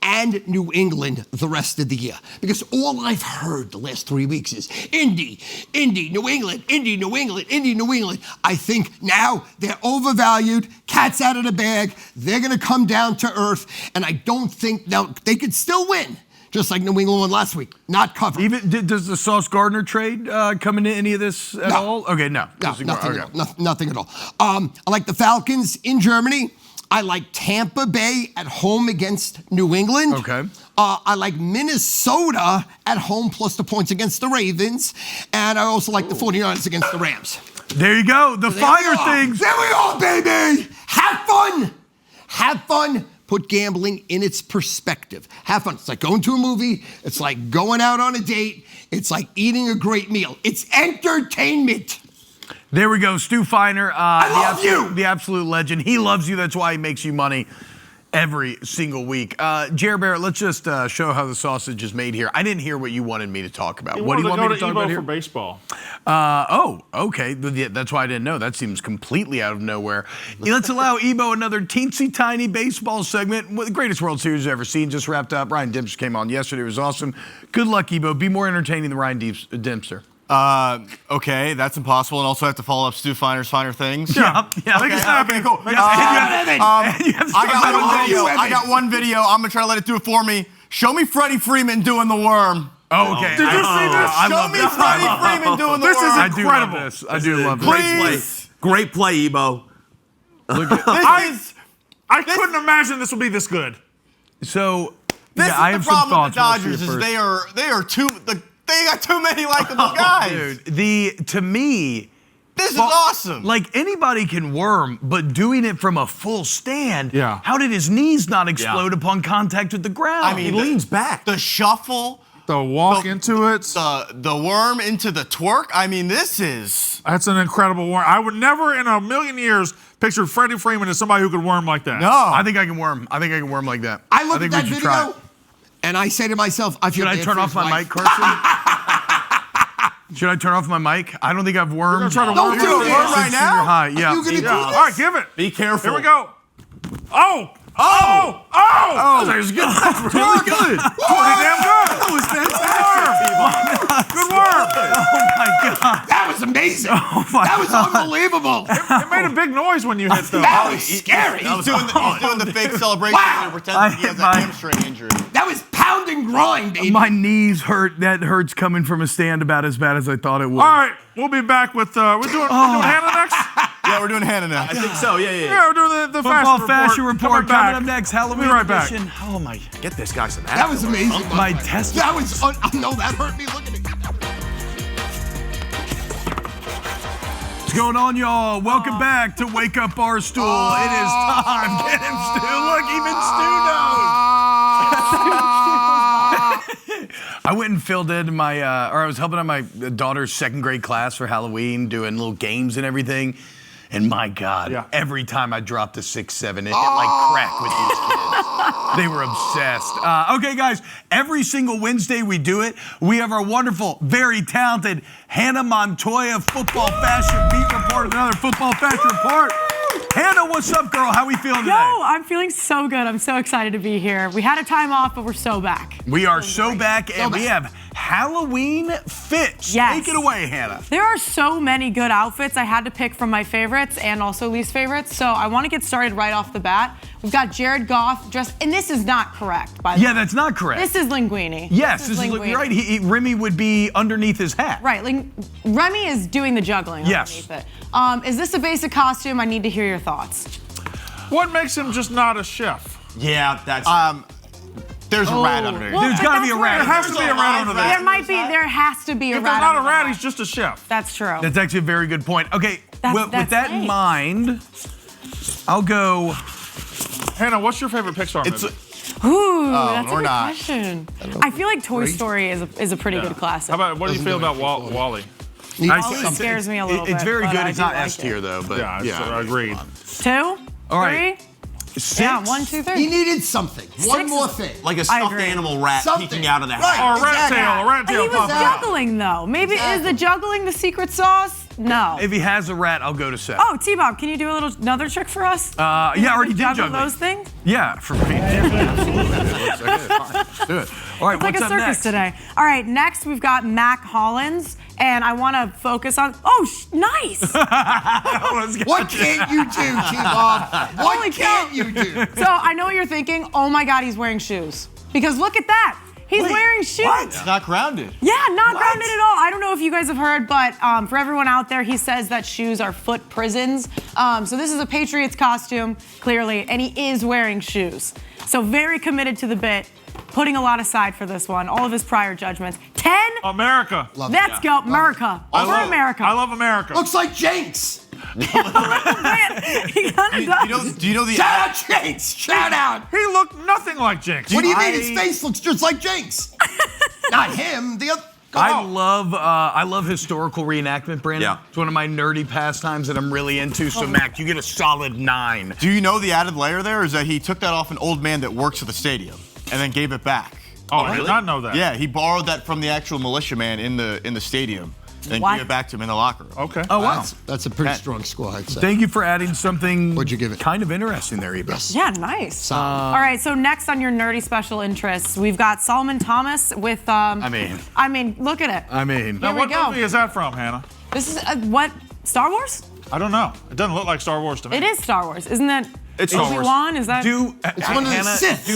and New England the rest of the year. Because all I've heard the last 3 weeks is Indy, New England, Indy, New England, Indy, New England. I think now they're overvalued, cat's out of the bag, they're gonna come down to earth, and I don't think they could still win. Just like New England won last week, not covered. Even does the Sauce Gardner trade come into any of this at all? Okay, no. Nothing at all. I like the Falcons in Germany. I like Tampa Bay at home against New England. Okay. I like Minnesota at home plus the points against the Ravens. And I also like the 49ers against the Rams. There you go. The finer things. There we are, baby. Have fun. Have fun. Put gambling in its perspective. Have fun. It's like going to a movie. It's like going out on a date. It's like eating a great meal. It's entertainment. There we go. Stu Feiner. I love you. The absolute legend. He loves you. That's why he makes you money every single week. Jared Barrett, let's just show how the sausage is made here. I didn't hear what you wanted me to talk about. What do you want me to talk about here? For baseball. Okay. That's why I didn't know. That seems completely out of nowhere. Let's allow Ebo another teensy tiny baseball segment. The greatest World Series I've ever seen just wrapped up. Ryan Dempster came on yesterday. It was awesome. Good luck, Ebo. Be more entertaining than Ryan Dempster. Okay, that's impossible, and also have to follow up Stu Feiner's Finer Things. Yeah. Okay, cool. I got one video. I'm gonna try to let it do it for me. Show me Freddie Freeman doing the worm. Oh, okay. Did you see this? Show me Freddie Freeman doing the worm. This is incredible. I do love this. Please. Great play, Ebo. I couldn't imagine this would be this good. So, This I is have the some problem with thoughts. the Dodgers is they got too many likable guys. Dude, to me, This is awesome. like anybody can worm, but doing it from a full stand. Yeah. How did his knees not explode upon contact with the ground? I mean, He leans back. The shuffle, The walk into it. the worm into the twerk. I mean, this is. That's an incredible worm. I would never in a million years picture Freddie Freeman as somebody who could worm like that. No. I think I can worm. I think I can worm like that. I look at think that we should video, try it. and I say to myself, I feel Should I bad turn for off his my wife. mic, Carson? Should I turn off my mic? I don't think I've wormed. Try to Don't worm do you. this. Right since now? junior high. Yeah. You gonna do All this? right, give it. Be careful. Here we go. Oh! That was good. That's really good. Pretty damn good. That was fantastic. Good worm. Oh my God. That was amazing. Oh my That was unbelievable. It made a big noise when you hit them. That was scary. He's doing the fake celebration Wow. and pretending he has a hamstring injury. That was pound and grind, baby. My knees hurt. That hurts coming from a stand about as bad as I thought it would. All right, we'll be back with we're doing Hannah next. Yeah, we're doing Hannah now. I think so. Yeah. Yeah, we're doing the Football fashion report coming back. up next. Halloween Be right back. edition. Oh my! Get this guy some. That was amazing. My test. That was. No, that hurt me. Look at it. What's going on, y'all? Welcome back to Wake Up Barstool. It is time. Get him, Stu. Look, even Stu knows. I went and filled in my, I was helping out my daughter's second grade class for Halloween, doing little games and everything. And my God, every time I dropped a 6-7, it hit like crack with these kids. They were obsessed. Okay, guys, every single Wednesday we do it. We have our wonderful, very talented Hannah Montoya football fashion beat report, another football fashion report. Hannah, what's up, girl? How we feeling today? Yo, I'm feeling so good. I'm so excited to be here. We had a time off, but we're so back. We are so back, and we have Halloween fits. Yes. Take it away, Hannah. There are so many good outfits. I had to pick from my favorites and also least favorites. So I want to get started right off the bat. We've got Jared Goff dressed, and this is not correct, by the way. Yeah, that's not correct. This is linguini. Yes, this is linguini. right. Remy would be underneath his hat. Right, Remy is doing the juggling underneath it. Is this a basic costume? I need to hear your thoughts. What makes him just not a chef? Yeah, that's. There's a rat under there. There's got to be a rat. There has to be a rat under there. There has to be a If rat. there's not a under rat, that. he's just a chef. That's true. That's actually a very good point. Okay, with that's that in nice. mind, I'll go. Hannah, what's your favorite Pixar movie? Ooh, that's a or good not. question. I feel like Toy Story is a pretty good classic. How about what do you feel about Wally? Ollie scares me a little bit. It's very but good. I It's do not like S it. tier though, but I agreed. 2, All right. 3. 6. Yeah, 1, 2, 3. He needed something. One more thing. Like a stuffed agree. animal rat Something. peeking out of the Right. house. Or a rat Exactly. tail. A rat tail He was popping out. juggling though. Maybe is the juggling the secret sauce? No. If he has a rat, I'll go to 7. Oh, T-Bob, can you do another trick for us? Yeah, I already did juggle juggling. those things. Yeah, for me. Absolutely. Let's do it. All right, It's like what's a up circus next? today. All right, next we've got Mac Hollins, and I want to focus on. Oh, nice. What can't you do, T-Bob? What can't you do? So I know what you're thinking. Oh my God, he's wearing shoes. Because look at that. He's wearing shoes. It's not grounded. Yeah, not grounded at all. I don't know if you guys have heard, but for everyone out there, he says that shoes are foot prisons. So this is a Patriots costume, clearly, and he is wearing shoes. So very committed to the bit, putting a lot aside for this one. All of his prior judgments. 10. America. Let's go, America. Over America. I love America. Looks like Jenks. He kind of does. Do you know the Shout out Jenks. Shout out. He looked nothing like Jinx. What do you mean his face looks just like Jenks? Not him. The other. I love historical reenactment, Brandon. Yeah. It's one of my nerdy pastimes that I'm really into. So, Mac, you get a solid 9. Do you know the added layer there is that he took that off an old man that works at the stadium and then gave it back. Oh, I did not know that. Yeah, he borrowed that from the actual militiaman in the stadium and What? gave it back to him in the locker room. Okay. Oh, wow. That's a pretty strong score, I'd say. Thank you for adding something What'd you give it? kind of interesting there, Ebo. Yeah, nice. All right, so next on your nerdy special interests, we've got Solomon Thomas with. I mean, look at it. I mean, Now, Here we what go. movie is that from, Hannah? This is what Star Wars? I don't know. It doesn't look like Star Wars to me. It is Star Wars, isn't that? It's Star Wars. Obi-Wan? Is that? It's one of the Hannah, Siths.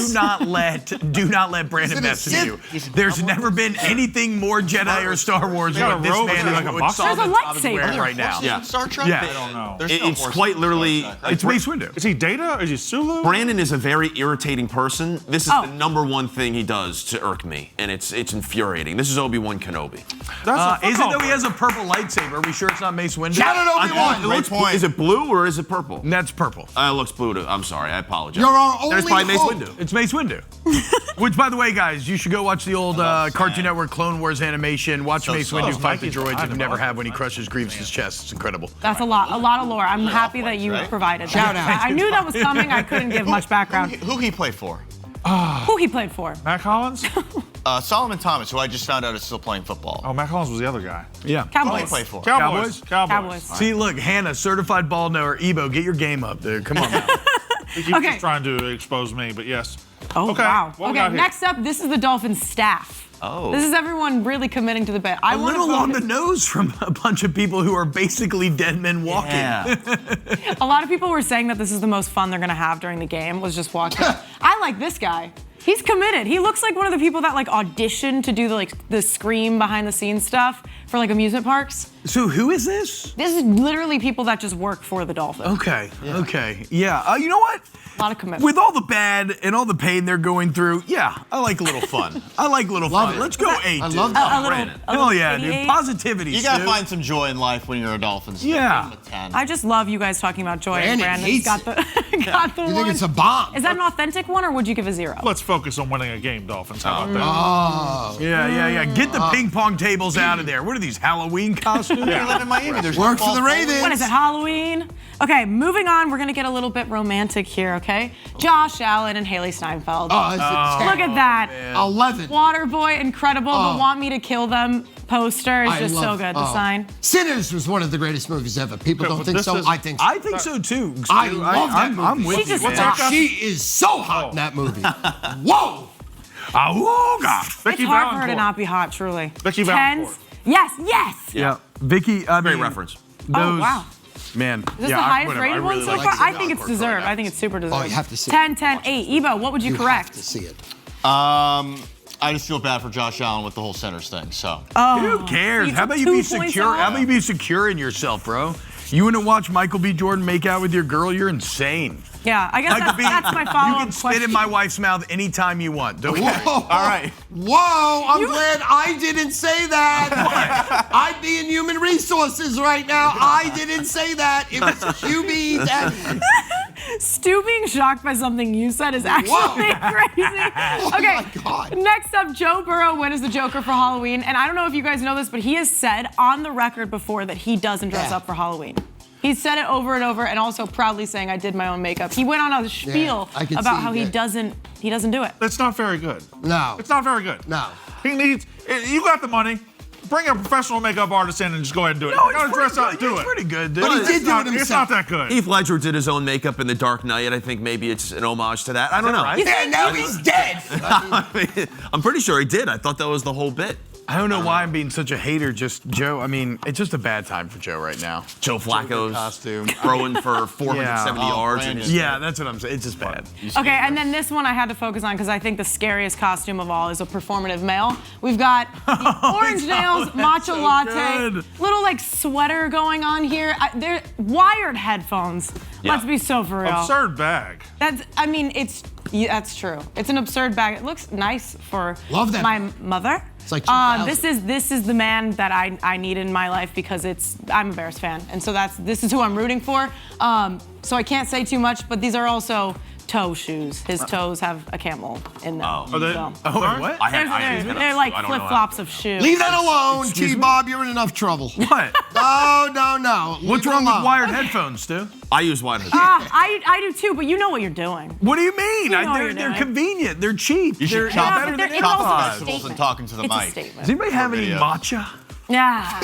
do not let Brandon Is it a mess with you. Sith? There's never been anything more Jedi or Star Wars than got what a this robe man and like is a what boxer? Solomon There's a Thomas is lightsaber. wearing right now. Yeah. Star Trek? Yeah. I don't know. There's no It's horses quite in literally. Star Trek. It's Mace Windu. Is he Data? Is he Sulu? Brandon is a very irritating person. This is Oh. the number one thing he does to irk me, and it's infuriating. This is Obi-Wan Kenobi. That's a Is it football though he has a purple lightsaber? Are we sure it's not Mace Windu? Shout out Obi-Wan. It looks point. Is it blue or is it purple? That's purple. It looks blue. I'm sorry. I apologize. You're our Then it's only probably Mace hope. Windu. It's Mace Windu. Which, by the way, guys, you should go watch the old Cartoon Network Clone Wars animation. Watch Mace Windu fight the droids if you never have when he crushes Grievous' chest. It's incredible. That's a lot of lore. I'm happy that you provided that. Shout out. I knew that was coming. I couldn't give much background. Who he played for? Who he played for? Mac Hollins? Solomon Thomas, who I just found out is still playing football. Oh, Mac Hollins was the other guy. Yeah. Who he Cowboys. played for? Cowboys. Cowboys. See, look, Hannah, certified ball knower. Ebo, get your game up, dude. Come on now. He keeps Okay. just trying to expose me, but yes. Oh, Okay, wow. what we Okay, got here? next up, this is the Dolphins staff. Oh. This is everyone really committing to the bet. I A wanna little on focus- the nose from a bunch of people who are basically dead men walking. Yeah. A lot of people were saying that this is the most fun they're gonna have during the game, was just watching. I like this guy. He's committed. He looks like one of the people that like audition to do the scream behind the scenes stuff for like amusement parks. So who is this? This is literally people that just work for the Dolphins. Okay. Okay. Yeah. You know what? A lot of commitment. With all the bad and all the pain they're going through, yeah, I like a little fun. I like a little fun. it. Let's go 8. I dude. love that. a little, Brandon. a little Hell yeah, dude. 88. Positivity. You gotta Stu. find some joy in life when you're a Dolphins fan. Yeah. Give him a 10. I just love you guys talking about joy. And Brandon Brandon's hates got the got the You one. think it's a bomb? Is that an authentic one, or would you give a 0? Let's focus on winning a game, Dolphins. How about that? Yeah. Get the ping pong tables out of there. What are these, Halloween costumes? You live in Miami. There's Work for no the ball Ravens. What is it, Halloween? Okay, moving on. We're gonna get a little bit romantic here. Okay, Josh Allen and Haley Steinfeld. Oh, it's a 10. Look at that. 11. Waterboy, incredible. But Want Me to Kill Them poster is I just so love- good. The oh. sign. Sinners was one of the greatest movies ever. People Yeah, don't but think this so. is- I think so. I think so too. Stu. I love that movie. I'm with She you, just man. talks. She is so hot in that movie. Whoa! Awooga. It's Vicky hard for her to Valancourt. not be hot, truly. Vicky Tens. Valancourt. Yes. Yeah. Vicky, I Great mean, reference. Oh, wow. Man. Is this the highest rated one so far? I think it's deserved. I think it's super deserved. Oh, you have to see 10, it. 10, 8. Ebo, what would you You correct? have to see it. I just feel bad for Josh Allen with the whole centers thing. So Who cares? You How took about you 2 be points secure? off? How about you be secure in yourself, bro? You want to watch Michael B. Jordan make out with your girl? You're insane. Yeah, I guess Michael B. that's my You follow-up can spit question. in my wife's mouth anytime you want. Don't worry. All right. Whoa, I'm glad I didn't say that. I'd be in human resources right now. I didn't say that. It was QB that. Stu being shocked by something you said is actually crazy. Okay, my God. Next up, Joe Burrow went as the Joker for Halloween. And I don't know if you guys know this, but he has said on the record before that he doesn't dress up for Halloween. He's said it over and over, and also proudly saying, I did my own makeup. He went on a spiel about how he doesn't do it. That's not very good. No. It's not very good. No. He needs, you got the money. Bring a professional makeup artist in and just go ahead and do it. No, You gotta dress up, do it's it. pretty good, dude. But he did do it It's himself. not that good. Heath Ledger did his own makeup in The Dark Knight. I think maybe it's an homage to that. I don't know. right? Yeah, now he's dead. I'm pretty sure he did. I thought that was the whole bit. I don't know why I'm being such a hater. Just Joe. I mean, it's just a bad time for Joe right now. Joe Flacco's costume. throwing for 470 yards. And Brandon. Yeah, that's what I'm saying. It's just bad. Okay, and then this one I had to focus on because I think the scariest costume of all is a performative male. We've got the orange nails, matcha so latte, good. little like sweater going on here. They're wired headphones. Yeah. Let's be so for real. Absurd bag. That's true. It's an absurd bag. It looks nice for Love that my bag. mother. It's like 2000. This is the man that I need in my life because I'm a Bears fan, and so this is who I'm rooting for. So I can't say too much, but these are also toe shoes. His toes have a camel in them. Oh. Are they? So. Oh, what? They're like flip-flops of shoes. Leave that alone, Excuse me? T-Bob. You're in enough trouble. What? No. What's Leave it wrong with alone. wired headphones, Stu? I use wide head. I do too, but you know what you're doing. What do you mean? You know what They're you're doing. convenient. They're cheap. You should They're chop better than it's also a AirPods. vegetables statement. and talking to the It's a mic. statement. Does anybody have any video. matcha? Yeah.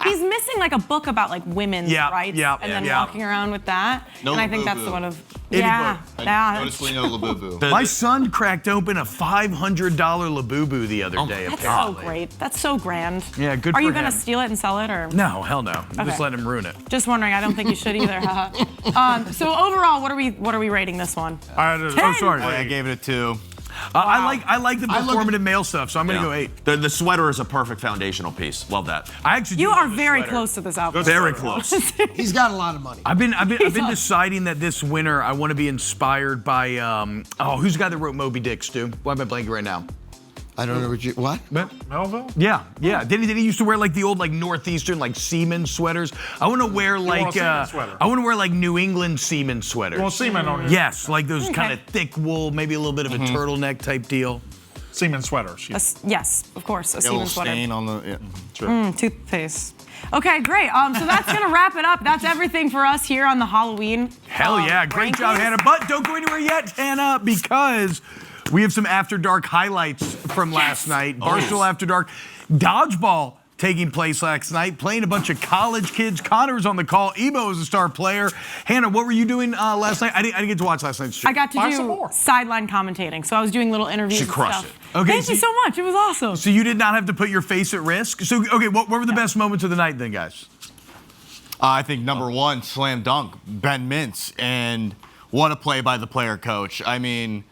He's missing like a book about like women's Yeah, rights yeah, and then yeah. walking around with that. No and I think that's Labubu. the one of Any yeah. book. Yeah. Noticeably no Labubu. My son cracked open a $500 Labubu the other day. That's apparently. so great. That's so grand. Yeah, good Are for you gonna him. steal it and sell it or? No, hell no. Just Okay. let him ruin it. Just wondering. I don't think you should either. haha. So overall, what are we rating this one? Oh, sorry. I gave it a 2. I like the I look at- performative male stuff, so I'm gonna go 8. The sweater is a perfect foundational piece. Love that. I actually You do are love the very sweater. close to this outfit. Very close. He's got a lot of money. I've been deciding that this winter I want to be inspired by who's the guy that wrote Moby Dick, Stu? Why am I blanking right now? I don't know what. Melville? Yeah. Didn't he used to wear like the old like northeastern like seaman sweaters? I want to wear like seaman sweater? I want to wear like New England seaman sweaters. Well, seaman on it. Yes, like those kind of thick wool, maybe a little bit of a turtleneck type deal. Seaman sweaters. Yeah. Yes, of course, a Got a little semen sweater. stain on the. Yeah. Toothpaste. Okay, great. So that's gonna wrap it up. That's everything for us here on the Halloween. Hell yeah, great job, rankings. Hannah. But don't go anywhere yet, Hannah, because we have some After Dark highlights from last night. Barstool After Dark. Dodgeball taking place last night, playing a bunch of college kids. Connor's on the call. Ebo is a star player. Hannah, what were you doing last night? I didn't get to watch last night's show. I got to Buy some do more. sideline commentating, so I was doing little interviews. She and crushed stuff. it. Okay, Thank you so much. It was awesome. So you did not have to put your face at risk? So, okay, what were the best moments of the night then, guys? I think number 1, slam dunk, Ben Mintz, and what a play by the player coach. I mean,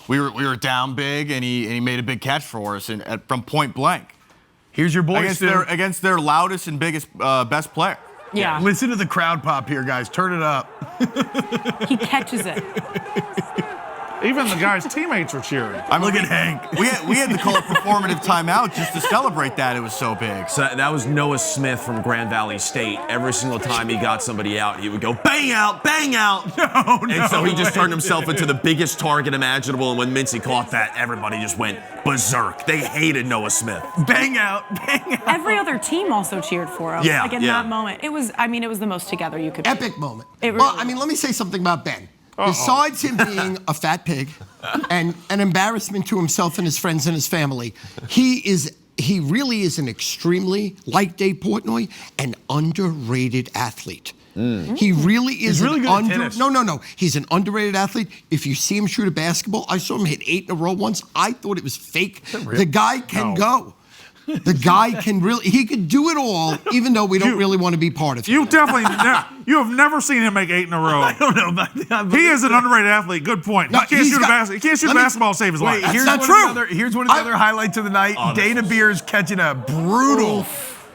we were down big, and he made a big catch for us from point blank Here's your boy, against Stu. against their loudest and biggest best player. Yeah. Listen to the crowd pop here, guys. Turn it up. He catches it. Even the guy's teammates were cheering. I mean, Look at Hank. We had to call a performative timeout just to celebrate that. It was so big. So that was Noah Smith from Grand Valley State. Every single time he got somebody out, he would go, bang out, bang out. No. And so he just turned himself into the biggest target imaginable. And when Mincy caught that, everybody just went berserk. They hated Noah Smith. Bang out, bang out. Every other team also cheered for him. Yeah, Like in yeah. that moment, it was the most together you could. Epic moment. It Well, really I mean, let me say something about Ben. Besides him being a fat pig and an embarrassment to himself and his friends and his family, he really is an extremely, like Dave Portnoy, an underrated athlete. He really is really good at tennis. No. He's an underrated athlete. If you see him shoot a basketball, I saw him hit 8 in a row once. I thought it was fake. The guy can go. The guy can really, he could do it all, even though we don't really want to be part of it. You definitely, you have never seen him make 8 in a row. I don't know about that. He is an underrated athlete. Good point. No, He can't he's shoot got- he can't shoot a let me- basketball to save his life. Wait, here's not one true. Of the other, here's one of the other highlights of the night. Dana Beers catching a brutal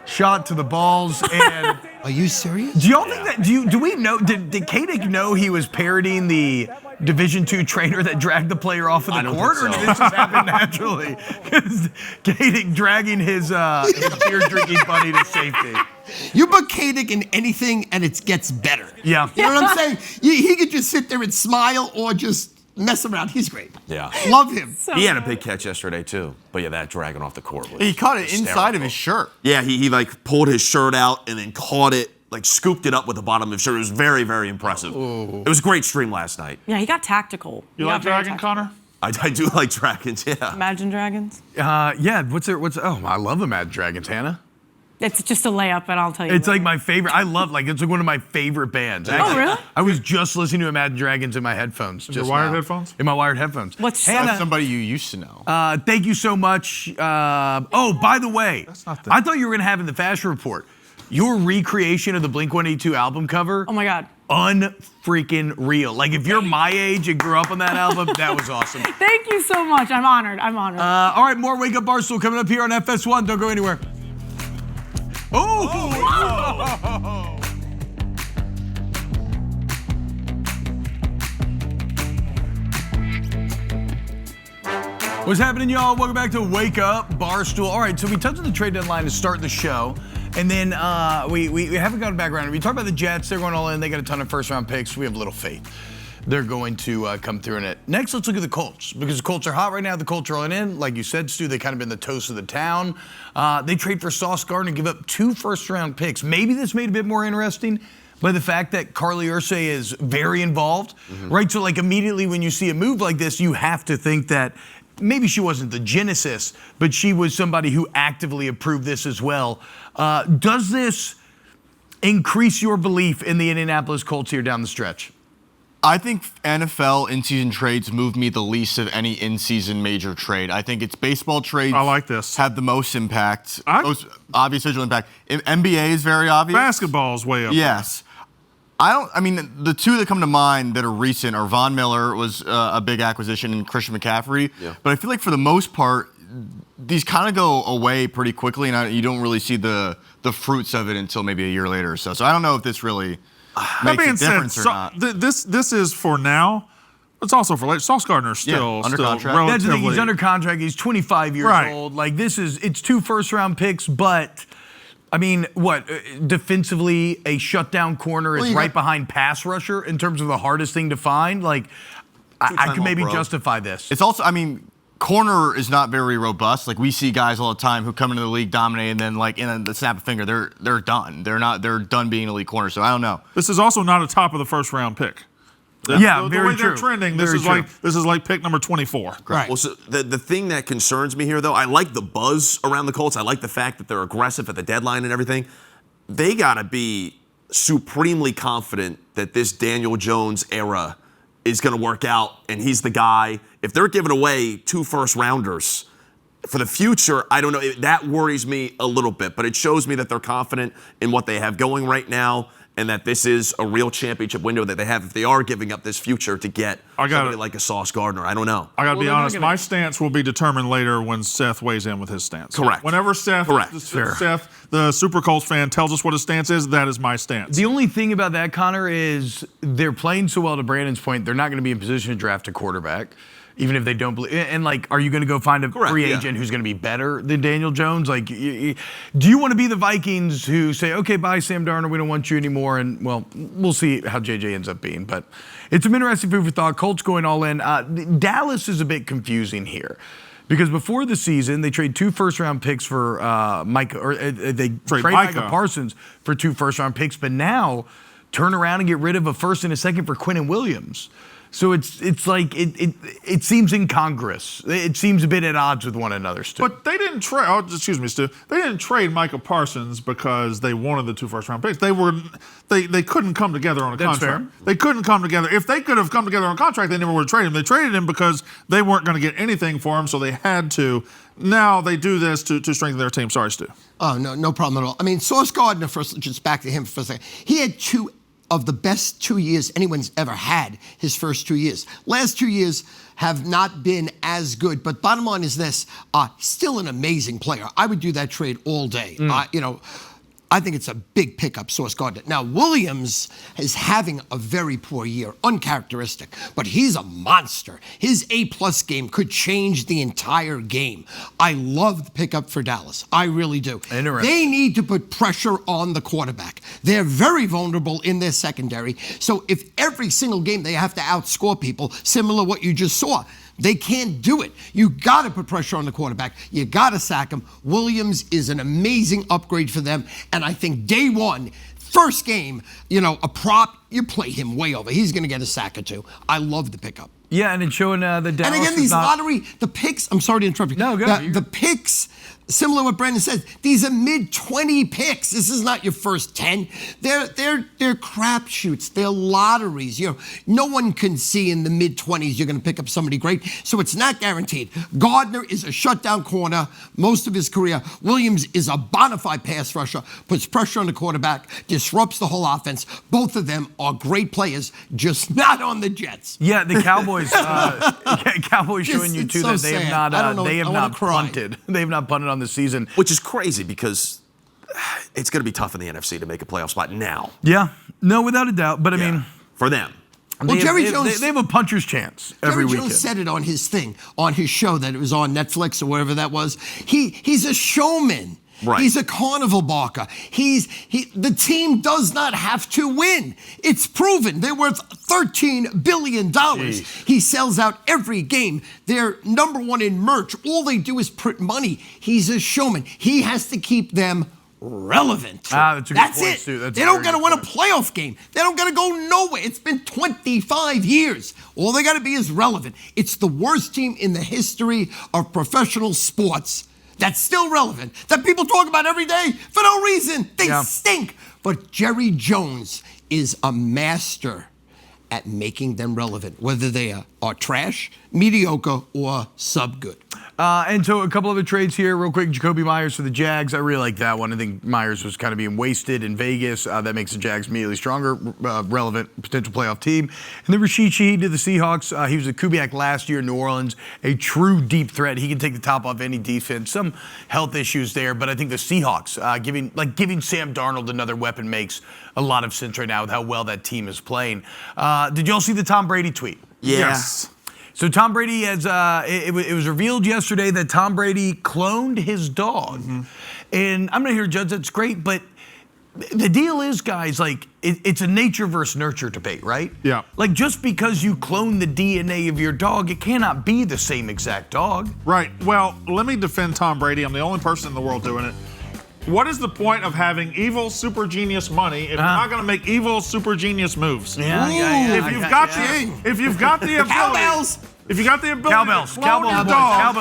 shot to the balls. And Are you serious? do y'all think that? Do we know? Did Koenig know he was parodying the Division II trainer that dragged the player off of I the don't court, think or so. did this just happen naturally? Because dragging his beer drinking buddy to safety. You put Koenig in anything and it gets better. Yeah. You know what I'm saying? He could just sit there and smile or just mess around. He's great. Yeah. Love him. He had a big catch yesterday, too. But yeah, that dragging off the court was He caught it inside hysterical. of his shirt. Yeah, he like pulled his shirt out and then caught it, like scooped it up with the bottom of his shirt. It was very, very impressive. It was a great stream last night. Yeah, he got tactical. You He like got very dragging, tactical. Connor? I do like dragons, yeah. Imagine Dragons. Yeah, oh, I love Imagine Dragons, Hannah. It's just a layup, and I'll tell you. It's later. like my favorite. It's like one of my favorite bands. Oh, really? I was just listening to Imagine Dragons in my headphones. Your just wired now. headphones? In my wired headphones. What's That's somebody you used to know. Thank you so much. By the way, not the- I thought you were going to have in the fashion report your recreation of the Blink-182 album cover. Oh my God. Unfreaking real. Like if you're my age and grew up on that album, that was awesome. Thank you so much. I'm honored. All right, more Wake Up Barstool coming up here on FS1. Don't go anywhere. Oh! What's happening, y'all? Welcome back to Wake Up Barstool. All right, so we touched on the trade deadline to start the show, and then we haven't gotten back around. We talked about the Jets. They're going all in. They got a ton of first-round picks. We have little faith they're going to come through in it. Next, let's look at the Colts, because the Colts are hot right now. The Colts are all in. Like you said, Stu, they kind of been the toast of the town. They trade for Sauce Gardner and give up 2 first-round picks. Maybe this made it a bit more interesting by the fact that Carly Ursay is very involved, right? So, like, immediately when you see a move like this, you have to think that maybe she wasn't the genesis, but she was somebody who actively approved this as well. Does this increase your belief in the Indianapolis Colts here down the stretch? I think NFL in-season trades move me the least of any in-season major trade. I think it's baseball trades. I like this. Have the most impact, most obvious visual impact. NBA is very obvious. Basketball's way up. Yes. The two that come to mind that are recent are Von Miller was a big acquisition and Christian McCaffrey. Yeah. But I feel like for the most part, these kind of go away pretty quickly, and you don't really see the fruits of it until maybe a year later or so. So I don't know if this really makes a difference or not. This is for now. It's also for later. Sauce Gardner's still under contract. relatively. That's the thing. He's under contract. He's 25 years old. Like, it's 2 first-round picks, but I mean, defensively, a shutdown corner is right behind pass rusher in terms of the hardest thing to find. Like, I can maybe justify this. It's also, corner is not very robust. Like, we see guys all the time who come into the league, dominate, and then, like, in the snap of a finger, they're done. They're done being an elite corner. So I don't know. This is also not a top of the first round pick. The way they're trending, this is like pick number 24. Right. Well, so the thing that concerns me here, though, I like the buzz around the Colts. I like the fact that they're aggressive at the deadline and everything. They got to be supremely confident that this Daniel Jones era is going to work out, and he's the guy. If they're giving away 2 first-rounders for the future, I don't know. That worries me a little bit, but it shows me that they're confident in what they have going right now, and that this is a real championship window that they have if they are giving up this future to get somebody like a Sauce Gardner. I don't know. I got to be honest. My stance will be determined later when Seth weighs in with his stance. Correct. Whenever Seth, the Super Colts fan, tells us what his stance is, that is my stance. The only thing about that, Connor, is they're playing so well, to Brandon's point, they're not going to be in position to draft a quarterback, even if they don't believe. And, like, are you going to go find a free agent who's going to be better than Daniel Jones? Like, do you want to be the Vikings who say, okay, bye, Sam Darnold, we don't want you anymore? And, well, we'll see how JJ ends up being. But it's an interesting food for thought. Colts going all in. Dallas is a bit confusing here, because before the season, they trade 2 first-round picks for they trade Micah Parsons for 2 first-round picks, but now turn around and get rid of a first and a second for Quinnen Williams. So it's like it seems incongruous. It seems a bit at odds with one another, Stu. But they didn't trade. Oh, excuse me, Stu. They didn't trade Micah Parsons because they wanted the 2 first-round picks. They couldn't come together on a contract. Fair. They couldn't come together. If they could have come together on a contract, they never would have traded him. They traded him because they weren't going to get anything for him, so they had to. Now they do this to strengthen their team. Sorry, Stu. Oh, no problem at all. Sauce Gardner, first, just back to him for a second. He had 2 of the best 2 years anyone's ever had, his first 2 years. Last 2 years have not been as good, but bottom line is this, still an amazing player. I would do that trade all day. I think it's a big pickup, Sauce Gardner. Now, Williams is having a very poor year, uncharacteristic, but he's a monster. His A-plus game could change the entire game. I love the pickup for Dallas. I really do. They need to put pressure on the quarterback. They're very vulnerable in their secondary. So if every single game they have to outscore people, similar to what you just saw, they can't do it. You got to put pressure on the quarterback. You got to sack him. Williams is an amazing upgrade for them. And I think day one, first game, a prop, you play him way over. He's going to get a sack or two. I love the pickup. Yeah, and it's showing the Dallas. And again, these lottery, the picks, I'm sorry to interrupt you. No, go ahead. The picks, similar to what Brandon said, these are mid-20 picks. This is not your first 10. They're crapshoots. They're lotteries. No one can see in the mid-20s you're going to pick up somebody great. So it's not guaranteed. Gardner is a shutdown corner most of his career. Williams is a bona fide pass rusher, puts pressure on the quarterback, disrupts the whole offense. Both of them are great players, just not on the Jets. Yeah, the Cowboys. Cowboys showing you too so that they have sad. not. They have not punted. They have not punted on the season, which is crazy because it's going to be tough in the NFC to make a playoff spot now. Yeah, no, without a doubt. But I mean, for them. Well, Jerry Jones, they have a puncher's chance every weekend. Jerry Jones said it on his thing, on his show that it was on Netflix or wherever that was. He's a showman. Right. He's a carnival barker. The team does not have to win. It's proven. They're worth $13 billion. Jeez. He sells out every game. They're number one in merch. All they do is print money. He's a showman. He has to keep them relevant. That's a good point, Stu. They don't got to win a playoff game. They don't got to go nowhere. It's been 25 years. All they got to be is relevant. It's the worst team in the history of professional sports that's still relevant, that people talk about every day for no reason. They stink. But Jerry Jones is a master at making them relevant, whether they are trash, mediocre, or sub-good. And so a couple other trades here, real quick. Jakobi Meyers for the Jags. I really like that one. I think Meyers was kind of being wasted in Vegas. That makes the Jags immediately stronger, relevant, potential playoff team. And then Rashid Shaheed to the Seahawks. He was a Kubiak last year in New Orleans, a true deep threat. He can take the top off any defense. Some health issues there, but I think the Seahawks, giving Sam Darnold another weapon makes a lot of sense right now with how well that team is playing. Did y'all see the Tom Brady tweet? Yes. So Tom Brady has, it was revealed yesterday that Tom Brady cloned his dog. Mm-hmm. And I'm not here to judge, that's great, but the deal is, guys, it's a nature versus nurture debate, right? Yeah. Just because you clone the DNA of your dog, it cannot be the same exact dog. Right. Well, let me defend Tom Brady. I'm the only person in the world doing it. What is the point of having evil super genius money if you're not going to make evil super genius moves? If you've got the ability, Cowbells. If you got the ability Cowbells, to clone your dog,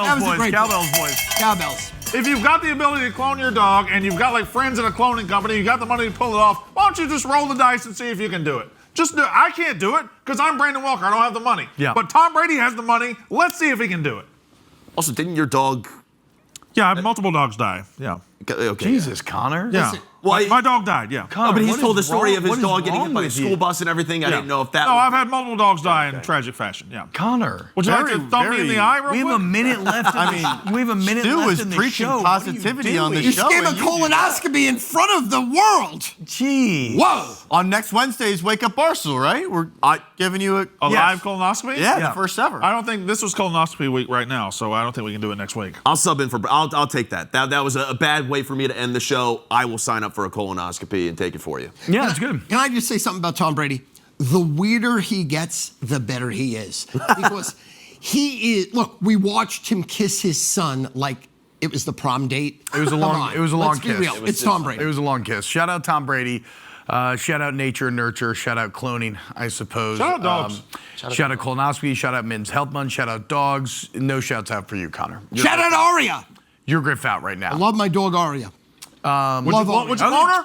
Cowbells. If you've got the ability to clone your dog and you've got friends in a cloning company, you got the money to pull it off, why don't you just roll the dice and see if you can do it? Just do it. I can't do it because I'm Brandon Walker. I don't have the money. Yeah. But Tom Brady has the money. Let's see if he can do it. Also, didn't your dog? Yeah, multiple dogs die. Yeah. Okay. Jesus, Connor. Yeah. My dog died, yeah. Connor, but he's told the story of his what is dog getting wrong hit by a with school you? bus and everything. I didn't know if that. No, I've had multiple dogs die in tragic fashion, yeah. Connor. Would you like to thumb me in the eye real quick? We have a minute left. We have a minute Stu left is in the preaching show. positivity on the You show. gave a and you do colonoscopy in front of the world. Jeez. Whoa. On next Wednesday's Wake Up Barstool, right? We're giving you a live colonoscopy? Yeah, the first ever. I don't think this was colonoscopy week right now, so I don't think we can do it next week. I'll sub in for. I'll take that. That was a bad way for me to end the show. I will sign up for a colonoscopy and take it for you. Yeah, that's good. Can I just say something about Tom Brady? The weirder he gets, the better he is. Because look, we watched him kiss his son like it was the prom date. It was a long Let's kiss. be real. It's Tom Brady. It was a long kiss. Shout out Tom Brady. Shout out nature and nurture. Shout out cloning, I suppose. Shout out dogs. Shout out colonoscopy. Shout out Men's Health Month. Shout out dogs. No shouts out for you, Connor. Shout out Aria. You're Griff out right now. I love my dog Aria. Would you clone her?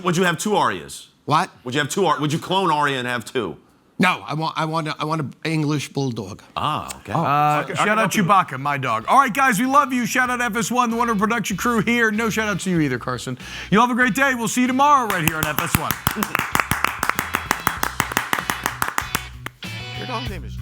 Would you have two Arias? What? Would you have two? Would you clone Aria and have two? No, I want an English bulldog. Ah, okay. Shout out Chewbacca, my dog. All right, guys, we love you. Shout out FS1, the Wonder Production crew here. No shout out to you either, Carson. You have a great day. We'll see you tomorrow right here on FS1. Your dog's name is